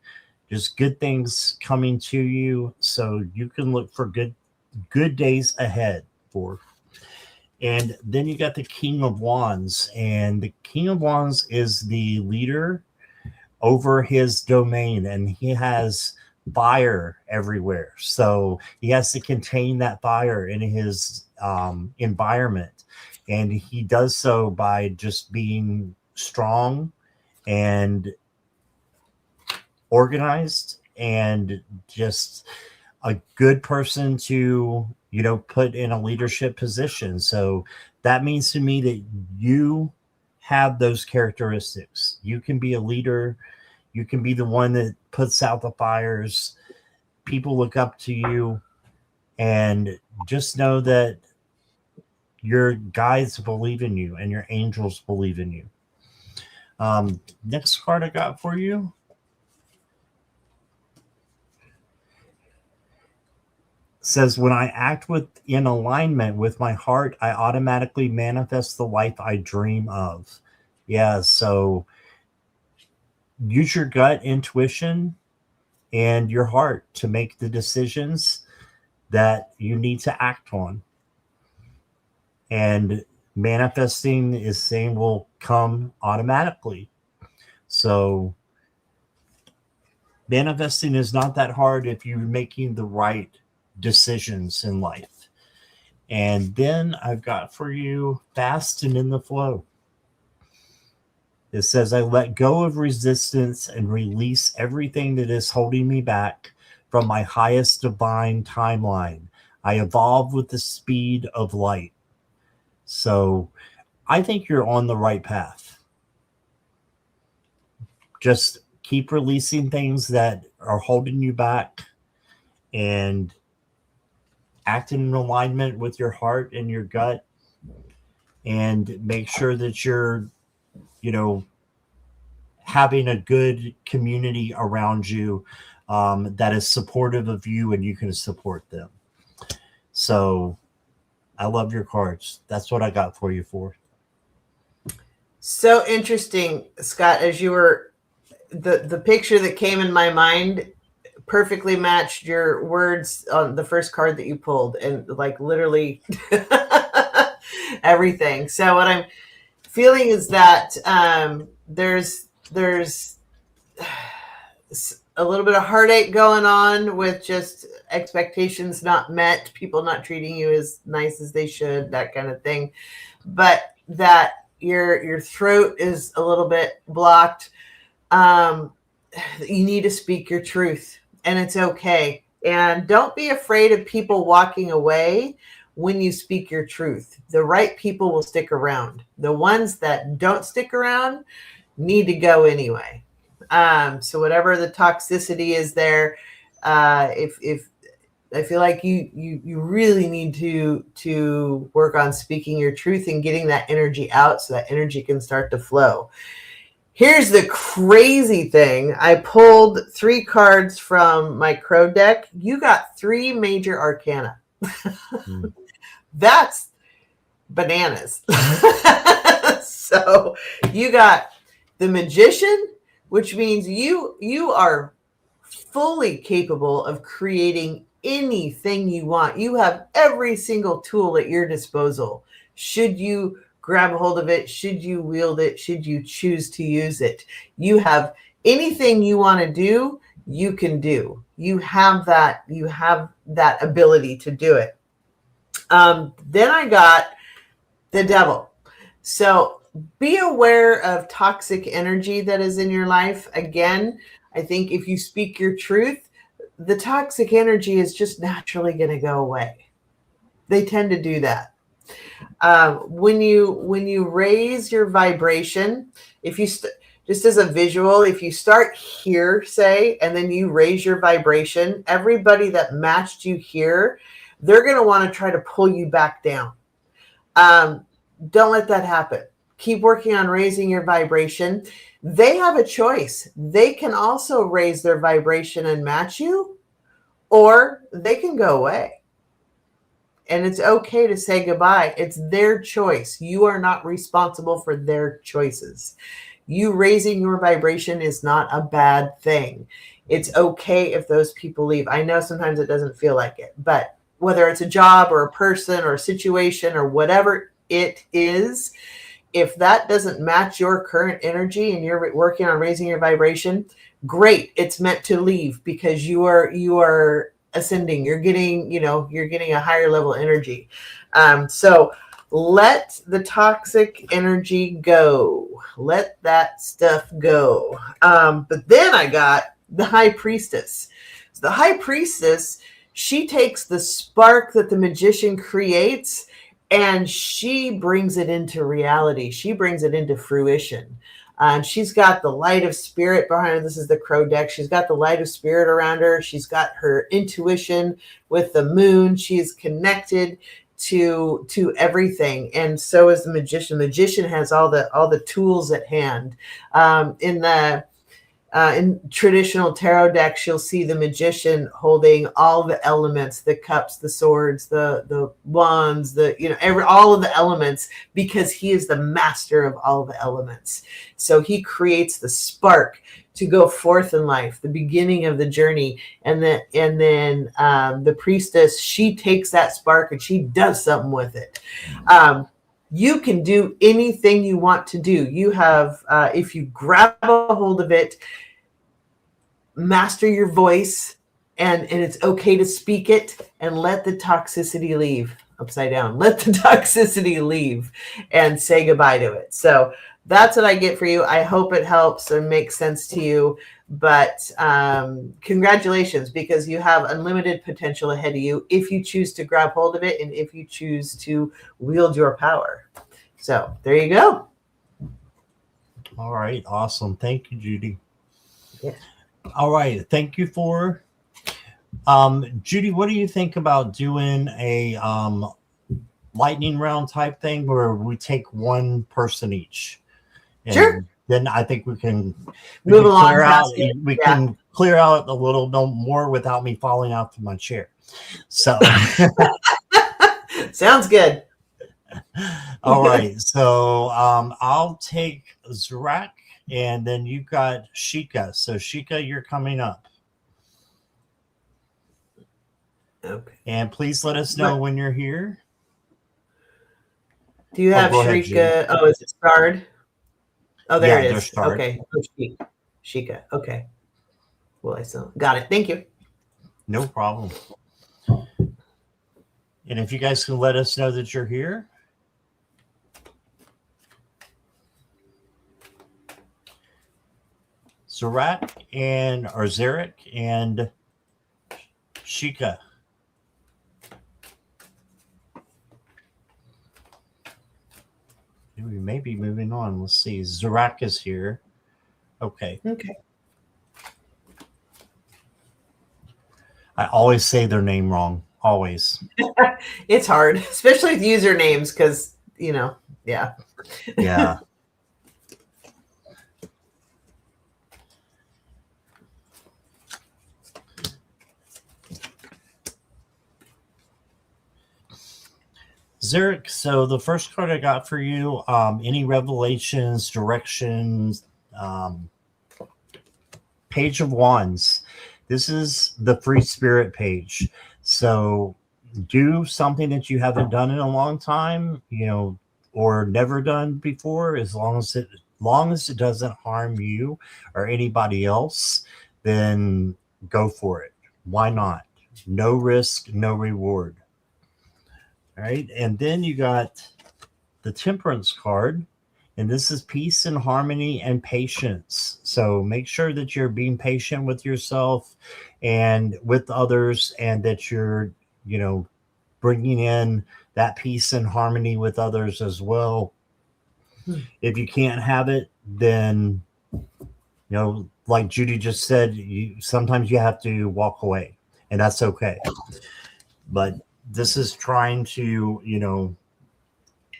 just good things coming to you. So you can look for good days ahead for. And then you got the King of Wands, and the King of Wands is the leader over his domain, and he has fire everywhere. So he has to contain that fire in his environment. And he does so by just being strong and organized and just a good person to, put in a leadership position. So that means to me that you have those characteristics. You can be a leader. You can be the one that puts out the fires. People look up to you, and just know that your guides believe in you and your angels believe in you. Next card I got for you says, when I act in alignment with my heart, I automatically manifest the life I dream of. Yeah, so use your gut intuition and your heart to make the decisions that you need to act on. And manifesting is saying will come automatically. So manifesting is not that hard if you're making the right decisions in life. And then I've got for you fast and in the flow. It says, I let go of resistance and release everything that is holding me back from my highest divine timeline. I evolve with the speed of light. So I think you're on the right path. Just keep releasing things that are holding you back and acting in alignment with your heart and your gut, and make sure that you're, having a good community around you that is supportive of you and you can support them. So I love your cards. That's what I got for you for. So interesting, Scott, as you were, the picture that came in my mind perfectly matched your words on the first card that you pulled, and like literally everything. So what I'm feeling is that there's a little bit of heartache going on with just expectations not met, people not treating you as nice as they should, that kind of thing. But that your throat is a little bit blocked. You need to speak your truth, and it's okay. And don't be afraid of people walking away when you speak your truth. The right people will stick around. The ones that don't stick around need to go anyway. So whatever the toxicity is there, if I feel like you really need to work on speaking your truth and getting that energy out so that energy can start to flow. Here's the crazy thing. I pulled 3 cards from my Crow deck. You got 3 major arcana. That's bananas. So you got the Magician, which means you are fully capable of creating anything you want. You have every single tool at your disposal. Should you grab a hold of it, should you wield it, should you choose to use it, you have anything you want to do, you can do. You have that ability to do it. Then I got the Devil. So be aware of toxic energy that is in your life. Again, I think if you speak your truth, the toxic energy is just naturally going to go away. They tend to do that. When you raise your vibration, if you just as a visual, if you start here, say, and then you raise your vibration, everybody that matched you here, they're going to want to try to pull you back down. Don't let that happen. Keep working on raising your vibration. They have a choice. They can also raise their vibration and match you, or they can go away. And it's okay to say goodbye. It's their choice. You are not responsible for their choices. You raising your vibration is not a bad thing. It's okay if those people leave. I know sometimes it doesn't feel like it, but whether it's a job or a person or a situation or whatever it is, if that doesn't match your current energy and you're working on raising your vibration, great. It's meant to leave because you are ascending. You're getting a higher level energy. So let the toxic energy go. Let that stuff go. But then I got the High Priestess. So the High Priestess, she takes the spark that the Magician creates and she brings it into reality. She brings it into fruition. She's got the light of spirit behind her. This is the Crow deck. She's got the light of spirit around her. She's got her intuition with the moon. She's connected to everything. And so is the Magician. The Magician has all the tools at hand. In traditional tarot decks, you'll see the Magician holding all the elements, the cups, the swords, the wands, all of the elements, because he is the master of all the elements. So he creates the spark to go forth in life, the beginning of the journey. And then the Priestess, she takes that spark and she does something with it. You can do anything you want to do. You have, if you grab a hold of it, master your voice, and it's okay to speak it, and let the toxicity leave. Upside down. Let the toxicity leave and say goodbye to it. So that's what I get for you. I hope it helps and makes sense to you. But congratulations, because you have unlimited potential ahead of you if you choose to grab hold of it and if you choose to wield your power. So there you go. All right. Awesome. Thank you, Judy. Yeah. All right. Thank you for Judy. What do you think about doing a lightning round type thing where we take one person each? And Sure. then I think we can Move along clear out. past it. We Yeah. can clear out a little more without me falling out from my chair. So, Sounds good. all right. So I'll take Zorak, and then you got Sheikah. So Sheikah, you're coming up. Okay. And please let us know when you're here. Do you have go ahead, Shrika? Oh, is it starred? Oh, there Yeah, it they're is. starred. Okay. Oh, Shika. Okay. Well, I saw. Got it. Thank you. No problem. And if you guys can let us know that you're here. Zorak and Zarek and Sheikah. We may be moving on. Let's see. Zorak is here. Okay. Okay. I always say their name wrong. Always. It's hard, especially with usernames, because yeah. Yeah. Zarek, so the first card I got for you, any revelations, directions, Page of Wands. This is the free spirit page. So do something that you haven't done in a long time, or never done before, as long as it doesn't harm you or anybody else, then go for it. Why not? No risk, no reward. All right. And then you got the Temperance card. And this is peace and harmony and patience. So make sure that you're being patient with yourself and with others, and that you're, bringing in that peace and harmony with others as well. If you can't have it, then, like Judy just said, sometimes you have to walk away, and that's okay. But this is trying to,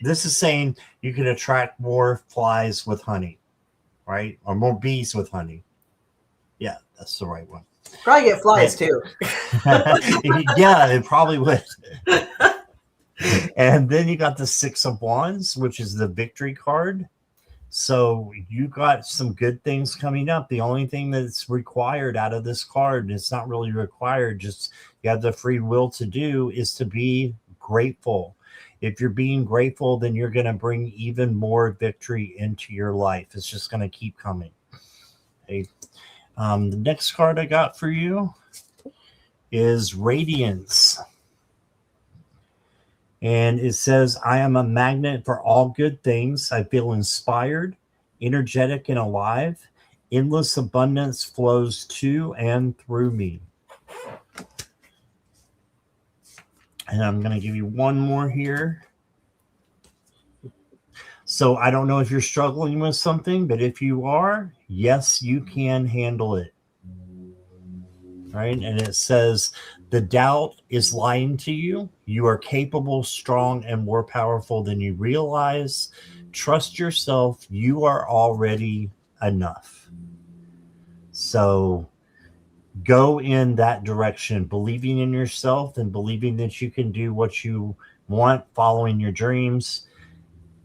this is saying you can attract more flies with honey, right? Or more bees with honey. Yeah, that's the right one. Probably get flies too. Yeah, it probably would. And then you got the Six of Wands, which is the victory card. So you got some good things coming up. The only thing that's required out of this card, it's not really required, just you have the free will to do, is to be grateful. If you're being grateful, then you're going to bring even more victory into your life. It's just going to keep coming. Okay. The next card I got for you is Radiance. And it says, I am a magnet for all good things. I feel inspired, energetic, and alive. Endless abundance flows to and through me. And I'm going to give you one more here. So I don't know if you're struggling with something, but if you are, yes, you can handle it. Right? And it says, the doubt is lying to you. You are capable, strong, and more powerful than you realize. Trust yourself. You are already enough. So go in that direction, believing in yourself and believing that you can do what you want, following your dreams,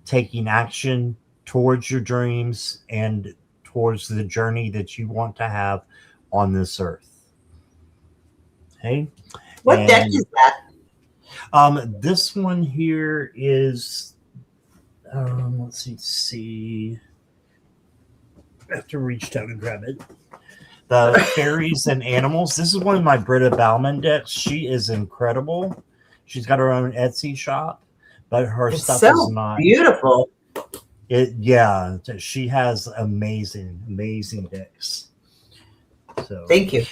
taking action towards your dreams and towards the journey that you want to have on this earth. Okay. What deck is that? This one here is, let's see. I have to reach down and grab it. The Fairies and Animals. This is one of my Britta Bauman decks. She is incredible. She's got her own Etsy shop, but her stuff is not beautiful. Yeah, she has amazing decks. So thank you.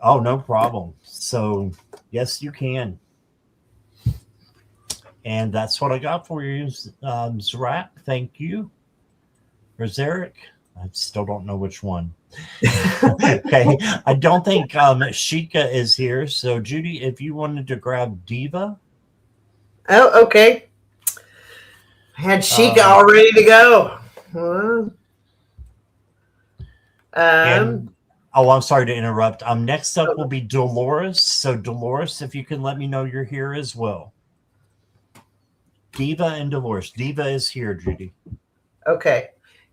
Oh, no problem. So yes, you can. And that's what I got for you, Zorak. Thank you. Or Zarek. I still don't know which one. Okay. I don't think Sheikah is here. So Judy, if you wanted to grab Diva. Oh, okay. I had Sheikah all ready to go. And I'm sorry to interrupt. Next up will be Dolores. So Dolores, if you can let me know you're here as well. Diva and Dolores. Diva is here, Judy. Okay.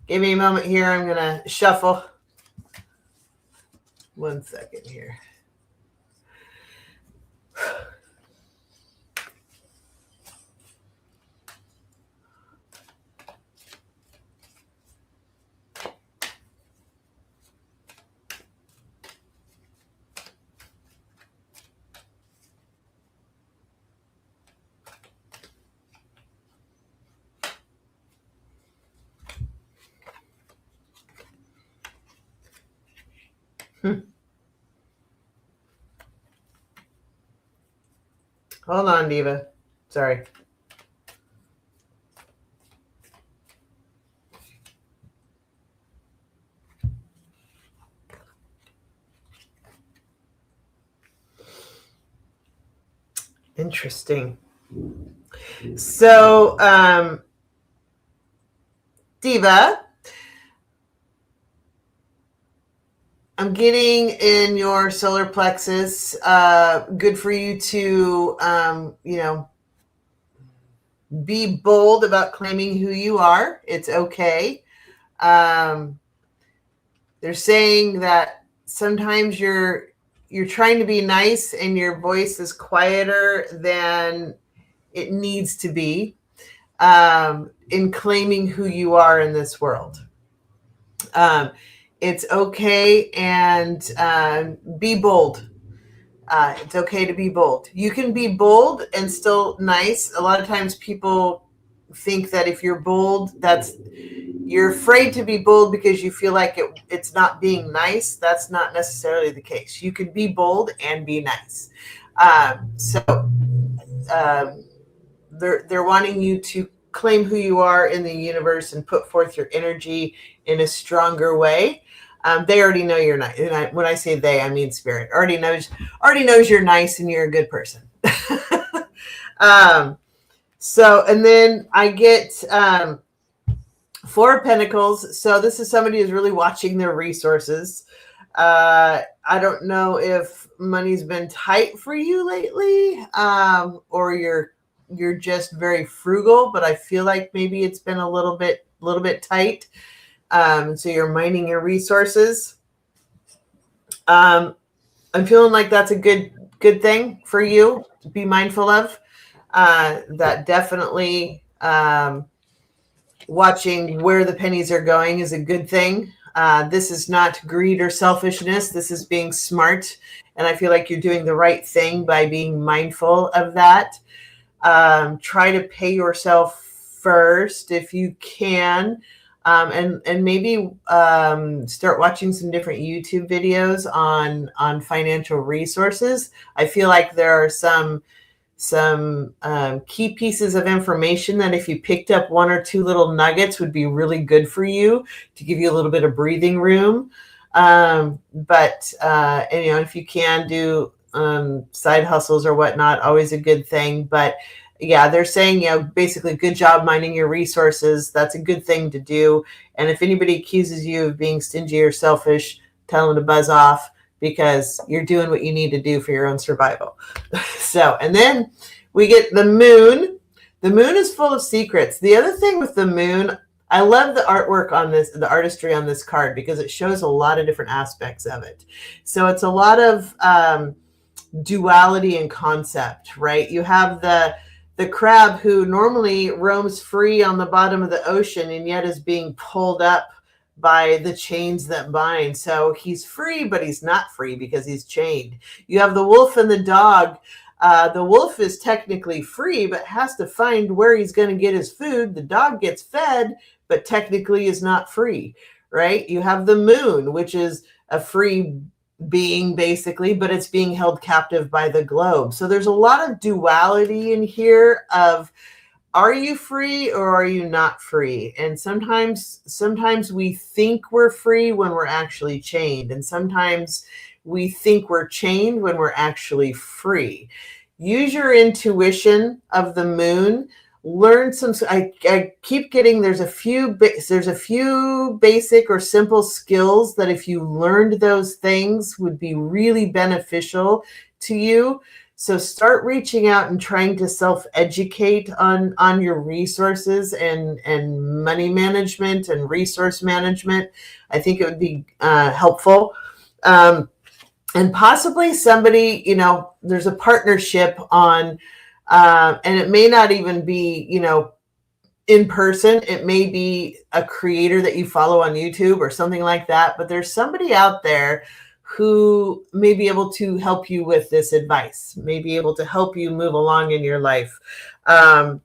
Give me a moment here. I'm going to shuffle. 1 second here. Hold on, Diva. Sorry. Interesting. So, Diva, I'm getting in your solar plexus. Good for you to, be bold about claiming who you are. It's okay. They're saying that sometimes you're trying to be nice and your voice is quieter than it needs to be in claiming who you are in this world. It's okay, and be bold. It's okay to be bold. You can be bold and still nice. A lot of times people think that if you're bold, you're afraid to be bold because you feel like it's not being nice. That's not necessarily the case. You can be bold and be nice. They're wanting you to claim who you are in the universe and put forth your energy in a stronger way. They already know you're nice. And when I say they, I mean spirit. Already knows you're nice and you're a good person. So, and then I get 4 of Pentacles. So this is somebody who's really watching their resources. I don't know if money's been tight for you lately, or you're just very frugal, but I feel like maybe it's been a little bit tight. So you're mining your resources. I'm feeling like that's a good thing for you to be mindful of. That definitely watching where the pennies are going is a good thing. This is not greed or selfishness. This is being smart. And I feel like you're doing the right thing by being mindful of that. Try to pay yourself first if you can. And maybe start watching some different YouTube videos on financial resources. I feel like there are some key pieces of information that if you picked up 1 or 2 little nuggets would be really good for you to give you a little bit of breathing room. But if you can do side hustles or whatnot, always a good thing. But yeah, they're saying, basically good job mining your resources. That's a good thing to do. And if anybody accuses you of being stingy or selfish, tell them to buzz off, because you're doing what you need to do for your own survival. So, and then we get the moon. The moon is full of secrets. The other thing with the moon, I love the artwork on this, the artistry on this card, because it shows a lot of different aspects of it. So it's a lot of duality and concept, right? You have the crab who normally roams free on the bottom of the ocean and yet is being pulled up by the chains that bind. So he's free, but he's not free because he's chained. You have the wolf and the dog. The wolf is technically free, but has to find where he's going to get his food. The dog gets fed, but technically is not free, right? You have the moon, which is a free being basically, but it's being held captive by the globe. So there's a lot of duality in here of, are you free or are you not free? And sometimes we think we're free when we're actually chained. And sometimes we think we're chained when we're actually free. Use your intuition of the moon. learn some. I keep getting there's a few basic or simple skills that if you learned those things would be really beneficial to you. So start reaching out and trying to self-educate on your resources and money management and resource management. I think it would be helpful. And possibly somebody, there's a partnership on, and it may not even be, in person. It may be a creator that you follow on YouTube or something like that, but there's somebody out there who may be able to help you with this advice, may be able to help you move along in your life.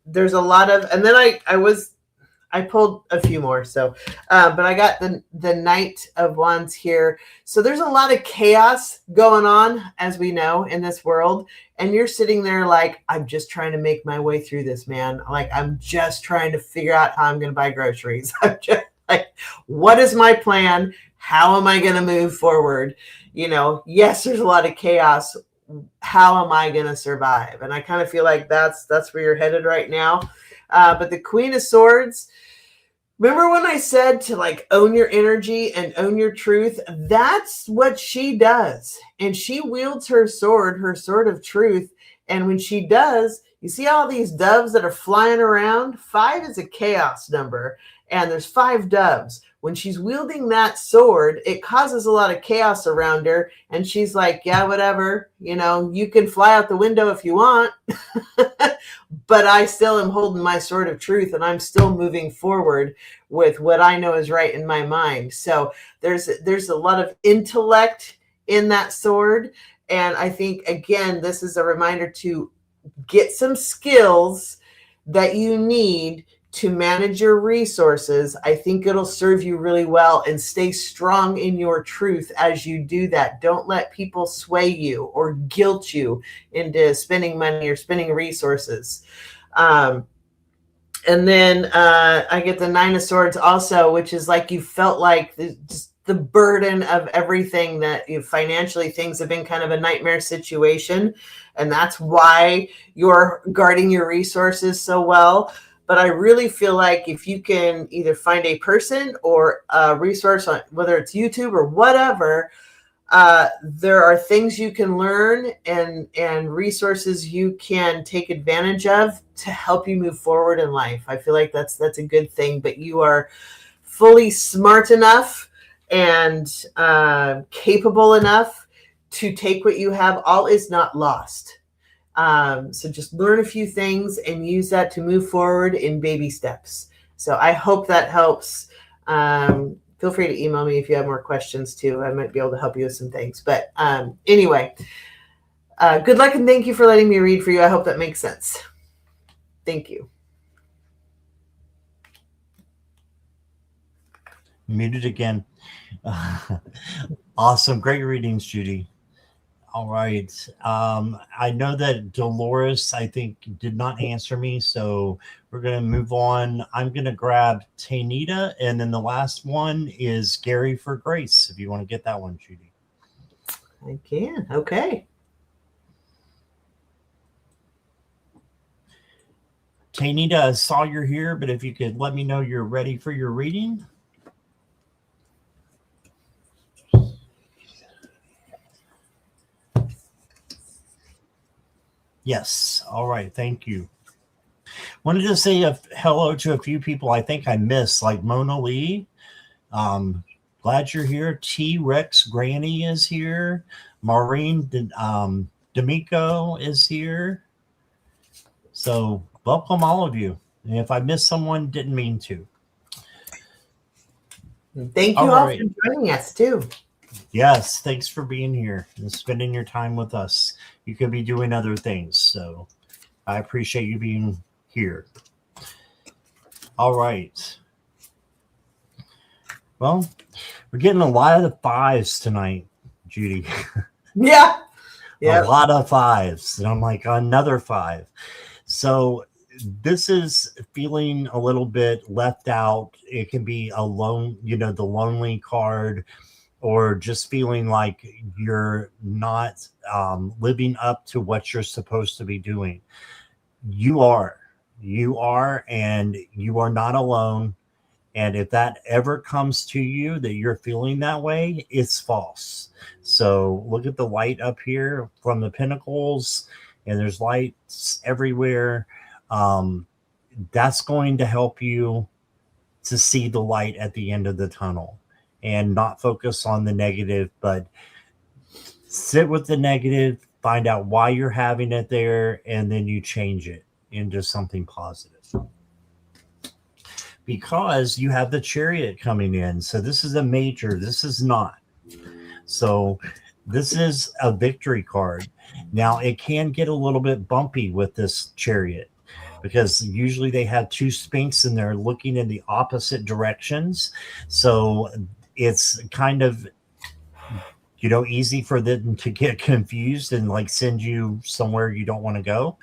There's a lot of, and then I pulled a few more. So, but I got the Knight of Wands here. So there's a lot of chaos going on, as we know, in this world. And you're sitting there like, I'm just trying to make my way through this, man. Like, I'm just trying to figure out how I'm going to buy groceries. I'm just like, what is my plan? How am I going to move forward? Yes, there's a lot of chaos. How am I going to survive? And I kind of feel like that's where you're headed right now. But the Queen of Swords, remember when I said to own your energy and own your truth? That's what she does. And she wields her sword of truth. And when she does, you see all these doves that are flying around? 5 is a chaos number. And there's 5 doves. When she's wielding that sword, it causes a lot of chaos around her. And she's like, yeah, whatever. You can fly out the window if you want. But I still am holding my sword of truth, and I'm still moving forward with what I know is right in my mind. So there's a lot of intellect in that sword. And I think, again, this is a reminder to get some skills that you need to manage your resources. I think it'll serve you really well, and stay strong in your truth as you do that. Don't let people sway you or guilt you into spending money or spending resources. And then I get the 9 of Swords also, which is like you felt like the burden of everything that financially, things have been kind of a nightmare situation. And that's why you're guarding your resources so well. But I really feel like if you can either find a person or a resource on whether it's YouTube or whatever, there are things you can learn and resources you can take advantage of to help you move forward in life. I feel like that's a good thing, but you are fully smart enough and capable enough to take what you have. All is not lost. So just learn a few things and use that to move forward in baby steps. So I hope that helps. Feel free to email me if you have more questions too. I might be able to help you with some things. But anyway, good luck and thank you for letting me read for you. I hope that makes sense. Thank you. Muted again. Awesome. Great readings, Judy. All right. I know that Dolores, I think, did not answer me, so we're going to move on. I'm going to grab Tainita, and then the last one is Gary for Grace, if you want to get that one, Judy. I can. Okay. Tainita, I saw you're here, but if you could let me know you're ready for your reading. Yes. All right. Thank you. Wanted to say hello to a few people I think I missed, like Mona Lee. Glad you're here. T-Rex Granny is here. Maureen D'Amico is here. So welcome all of you. And if I missed someone, didn't mean to. Thank you all for joining us too. Yes, thanks for being here and spending your time with us. You could be doing other things, so I appreciate you being here. All right. Well, we're getting a lot of the 5s tonight, Judy. Yeah. A lot of 5s. And I'm like, another 5. So this is feeling a little bit left out. It can be alone, the lonely card, or just feeling like you're not living up to what you're supposed to be doing. You are. You are, and you are not alone. And if that ever comes to you that you're feeling that way, it's false. So look at the light up here from the pinnacles, and there's lights everywhere. Um, that's going to help you to see the light at the end of the tunnel and not focus on the negative, but sit with the negative, find out why you're having it there, and then you change it into something positive. Because you have the chariot coming in. So this is a major, this is not. So this is a victory card. Now it can get a little bit bumpy with this chariot because usually they have two sphinx and they're looking in the opposite directions. So it's kind of, easy for them to get confused and like send you somewhere you don't want to go.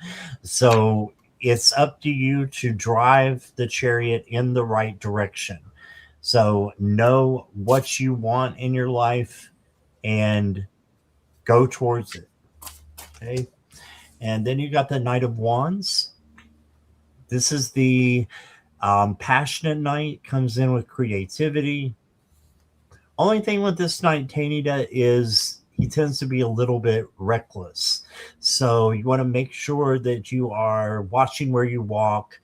So it's up to you to drive the chariot in the right direction. So know what you want in your life and go towards it. Okay. And then you got the Knight of Wands. This is the passionate knight, comes in with creativity. Only thing with this knight, Tanita, is he tends to be a little bit reckless. So you want to make sure that you are watching where you walk,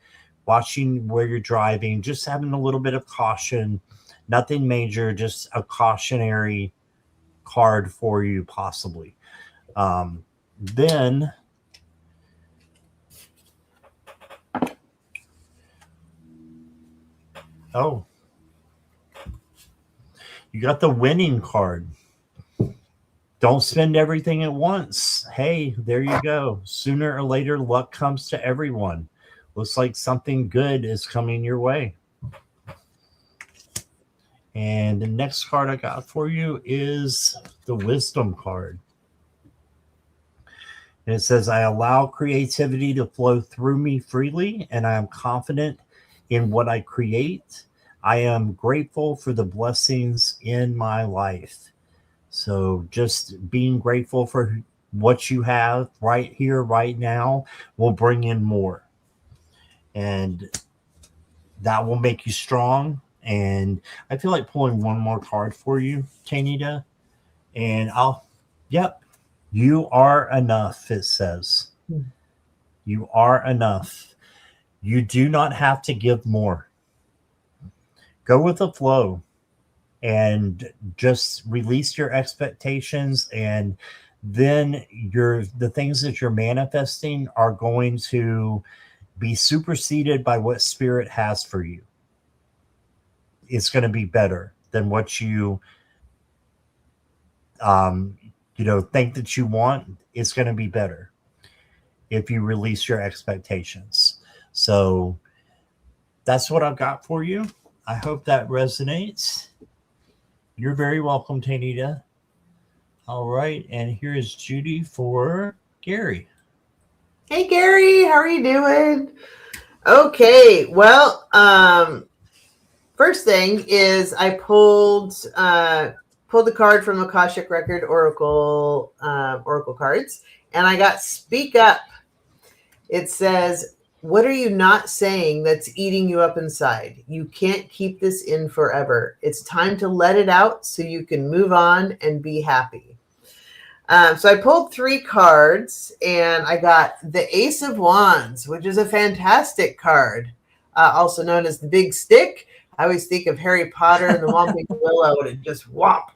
watching where you're driving, just having a little bit of caution. Nothing major, just a cautionary card for you, possibly. Then you got the winning card. Don't spend everything at once. Hey, there you go. Sooner or later, luck comes to everyone. Looks like something good is coming your way. And the next card I got for you is the Wisdom card. And it says, I allow creativity to flow through me freely, and I am confident in what I create. I am grateful for the blessings in my life. So just being grateful for what you have right here, right now, will bring in more. And that will make you strong. And I feel like pulling one more card for you, Tanita. And you are enough, it says. You are enough. You do not have to give more. Go with the flow and just release your expectations, and then the things that you're manifesting are going to be superseded by what spirit has for you. It's going to be better than what you think that you want. It's going to be better if you release your expectations. So that's what I've got for you. I hope that resonates. You're very welcome, Tanita. All right, and here is Judy for Gary. Hey, Gary, how are you doing? Okay, well, first thing is I pulled the card from Akashic Record Oracle cards, and I got Speak Up. It says, what are you not saying that's eating you up inside? You can't keep this in forever. It's time to let it out so you can move on and be happy. So I pulled 3 cards, and I got the Ace of Wands, which is a fantastic card, also known as the Big Stick. I always think of Harry Potter and the Whomping Willow, and it just whop.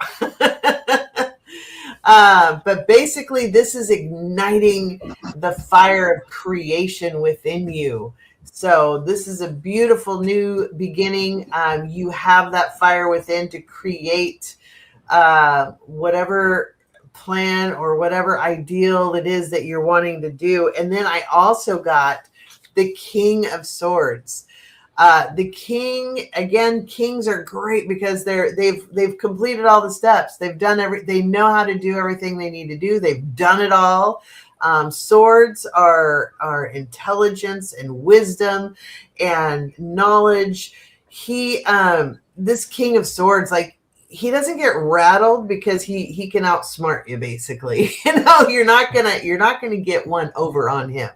But basically, this is igniting the fire of creation within you. So this is a beautiful new beginning. You have that fire within to create whatever plan or whatever ideal it is that you're wanting to do. And then I also got the King of Swords. The king, again, kings are great because they've completed all the steps. They've done they know how to do everything they need to do. They've done it all. Swords are intelligence and wisdom and knowledge. This King of Swords, like, he doesn't get rattled because he can outsmart you, basically. You're not gonna get one over on him.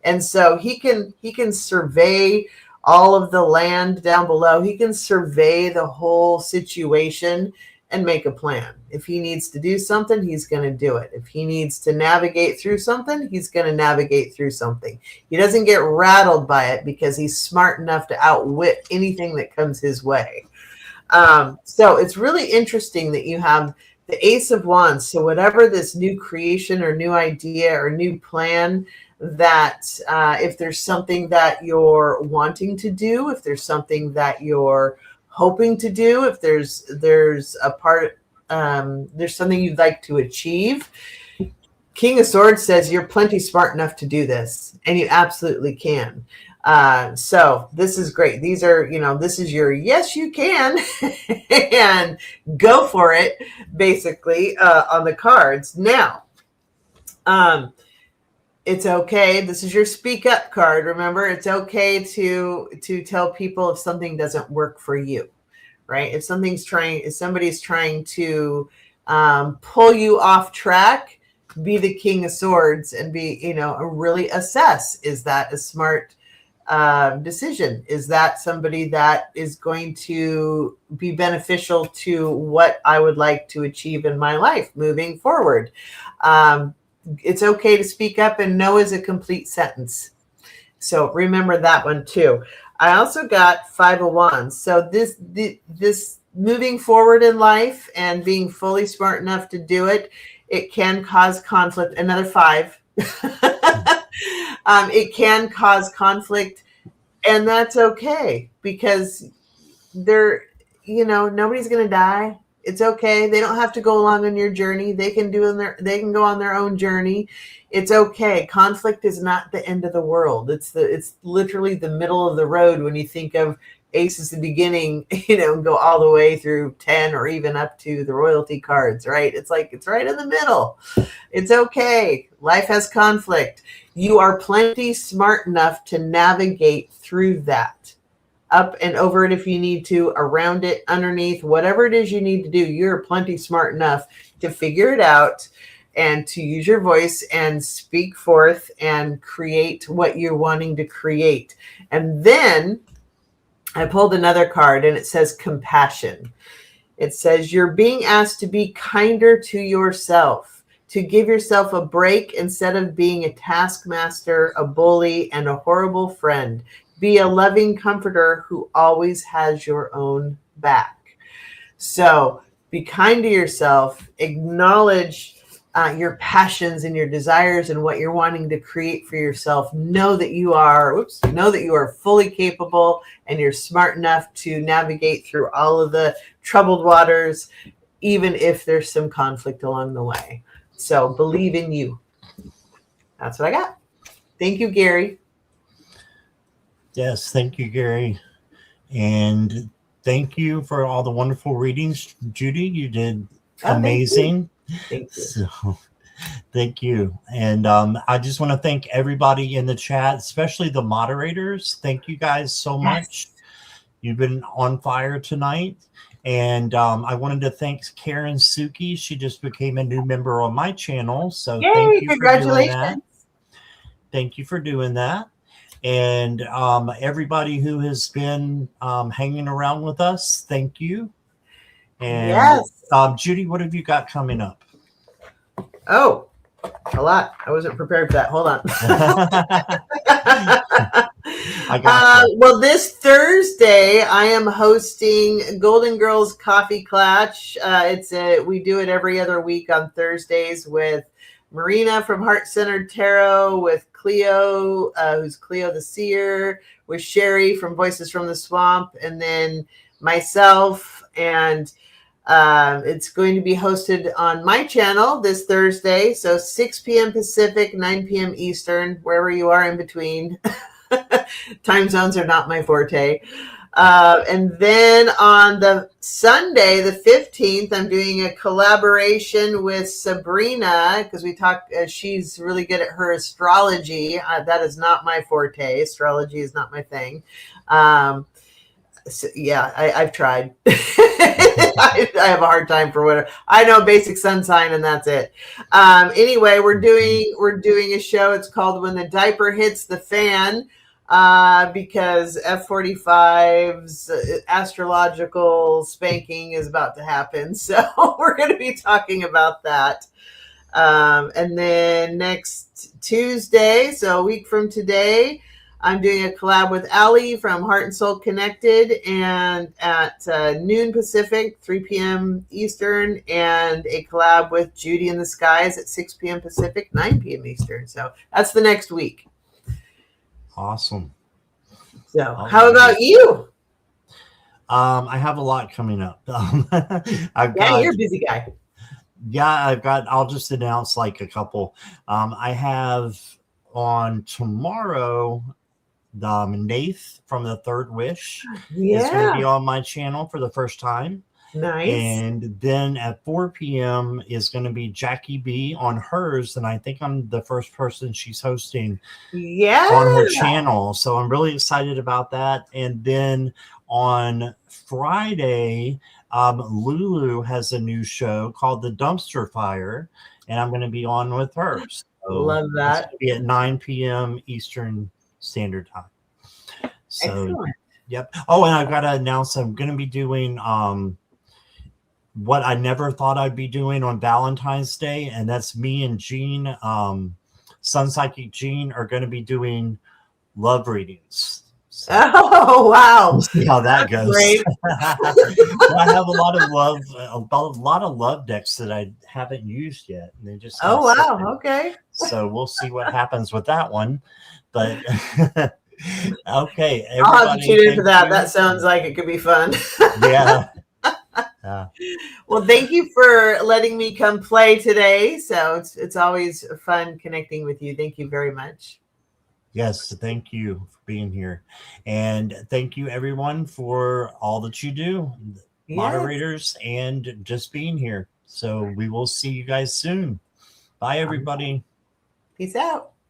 And so he can survey all of the land down below. He can survey the whole situation and make a plan. If he needs to do something, he's going to do it. If he needs to navigate through something, he's going to navigate through something. He doesn't get rattled by it because he's smart enough to outwit anything that comes his way. So it's really interesting that you have the Ace of Wands. So whatever this new creation or new idea or new plan, that if there's something that you're wanting to do, if there's something that you're hoping to do, if there's a part, there's something you'd like to achieve, King of Swords says you're plenty smart enough to do this, and you absolutely can. So this is great. These are, this is your yes, you can, and go for it, basically, on the cards. Now, it's okay. This is your speak up card. Remember, it's okay to tell people if something doesn't work for you, right? If somebody's trying to pull you off track, be the King of Swords and be, really assess, is that a smart decision? Is that somebody that is going to be beneficial to what I would like to achieve in my life moving forward? It's okay to speak up, and no is a complete sentence. So remember that one too. I also got 5 of Wands. So this moving forward in life and being fully smart enough to do it, it can cause conflict. Another 5. It can cause conflict, and that's okay, because nobody's going to die. It's okay. They don't have to go along on your journey. They can go on their own journey. It's okay. Conflict is not the end of the world. It's literally the middle of the road when you think of Ace the beginning, go all the way through 10 or even up to the royalty cards, right? It's like, it's right in the middle. It's okay. Life has conflict. You are plenty smart enough to navigate through that. Up and over it if you need to, around it, underneath, whatever it is you need to do, you're plenty smart enough to figure it out and to use your voice and speak forth and create what you're wanting to create. And then I pulled another card, and it says compassion. It says you're being asked to be kinder to yourself, to give yourself a break instead of being a taskmaster, a bully, and a horrible friend. Be a loving comforter who always has your own back. So be kind to yourself, acknowledge your passions and your desires and what you're wanting to create for yourself. Know that you are fully capable, and you're smart enough to navigate through all of the troubled waters, even if there's some conflict along the way. So believe in you. That's what I got. Thank you, Gary. Yes, thank you, Gary. And thank you for all the wonderful readings, Judy. You did amazing. Thank you. So, thank you. And I just want to thank everybody in the chat, especially the moderators. Thank you guys so much. You've been on fire tonight. And I wanted to thank Karen Suki. She just became a new member on my channel. So thank you for doing that. Thank you for doing that. And everybody who has been hanging around with us, thank you. And yes. Judy, what have you got coming up? Oh, a lot. I wasn't prepared for that. Hold on. I got well, this Thursday, I am hosting Golden Girls Coffee Clutch. We do it every other week on Thursdays with Marina from Heart Centered Tarot, with Cleo, who's Cleo the Seer, with Sherry from Voices from the Swamp, and then myself. And it's going to be hosted on my channel this Thursday. So 6 p.m. Pacific, 9 p.m. Eastern, wherever you are in between. Time zones are not my forte. And then on the Sunday, the 15th, I'm doing a collaboration with Sabrina, because we talked, she's really good at her astrology. That is not my forte. Astrology is not my thing. So, yeah, I've tried. I have a hard time for whatever. I know basic sun sign and that's it. Anyway, we're doing a show. It's called When the Diaper Hits the Fan, because F45's astrological spanking is about to happen. So we're going to be talking about that. And then next Tuesday, so a week from today, I'm doing a collab with Allie from Heart and Soul Connected, and at noon Pacific, 3 p.m. Eastern, and a collab with Judy in the Skies at 6 p.m. Pacific, 9 p.m. Eastern. So that's the next week. Awesome. So how about you? I have a lot coming up. You're a busy guy. Yeah, I'll just announce like a couple. I have on tomorrow, Nath from the Third Wish is going to be on my channel for the first time. Nice. And then at 4 p.m. is going to be Jackie B on hers. And I think I'm the first person she's hosting on her channel. So I'm really excited about that. And then on Friday, Lulu has a new show called The Dumpster Fire, and I'm going to be on with her. So love that. It's going to be at 9 p.m. Eastern Standard Time. So, excellent. Yep. Oh, and I've got to announce I'm going to be doing what I never thought I'd be doing on Valentine's Day, and that's me and Jean, Sun Psychic Jean, are going to be doing love readings. So, oh wow! We'll see how that goes. Great. I have a lot of love decks that I haven't used yet, and they just okay. So we'll see what happens with that one, but okay. I'll have to tune in for that. That sounds like it could be fun. Yeah. Well, thank you for letting me come play today. So it's always fun connecting with you. Thank you very much. Yes, thank you for being here. And thank you, everyone, for all that you do, moderators, and just being here. So we will see you guys soon. Bye, everybody. Peace out.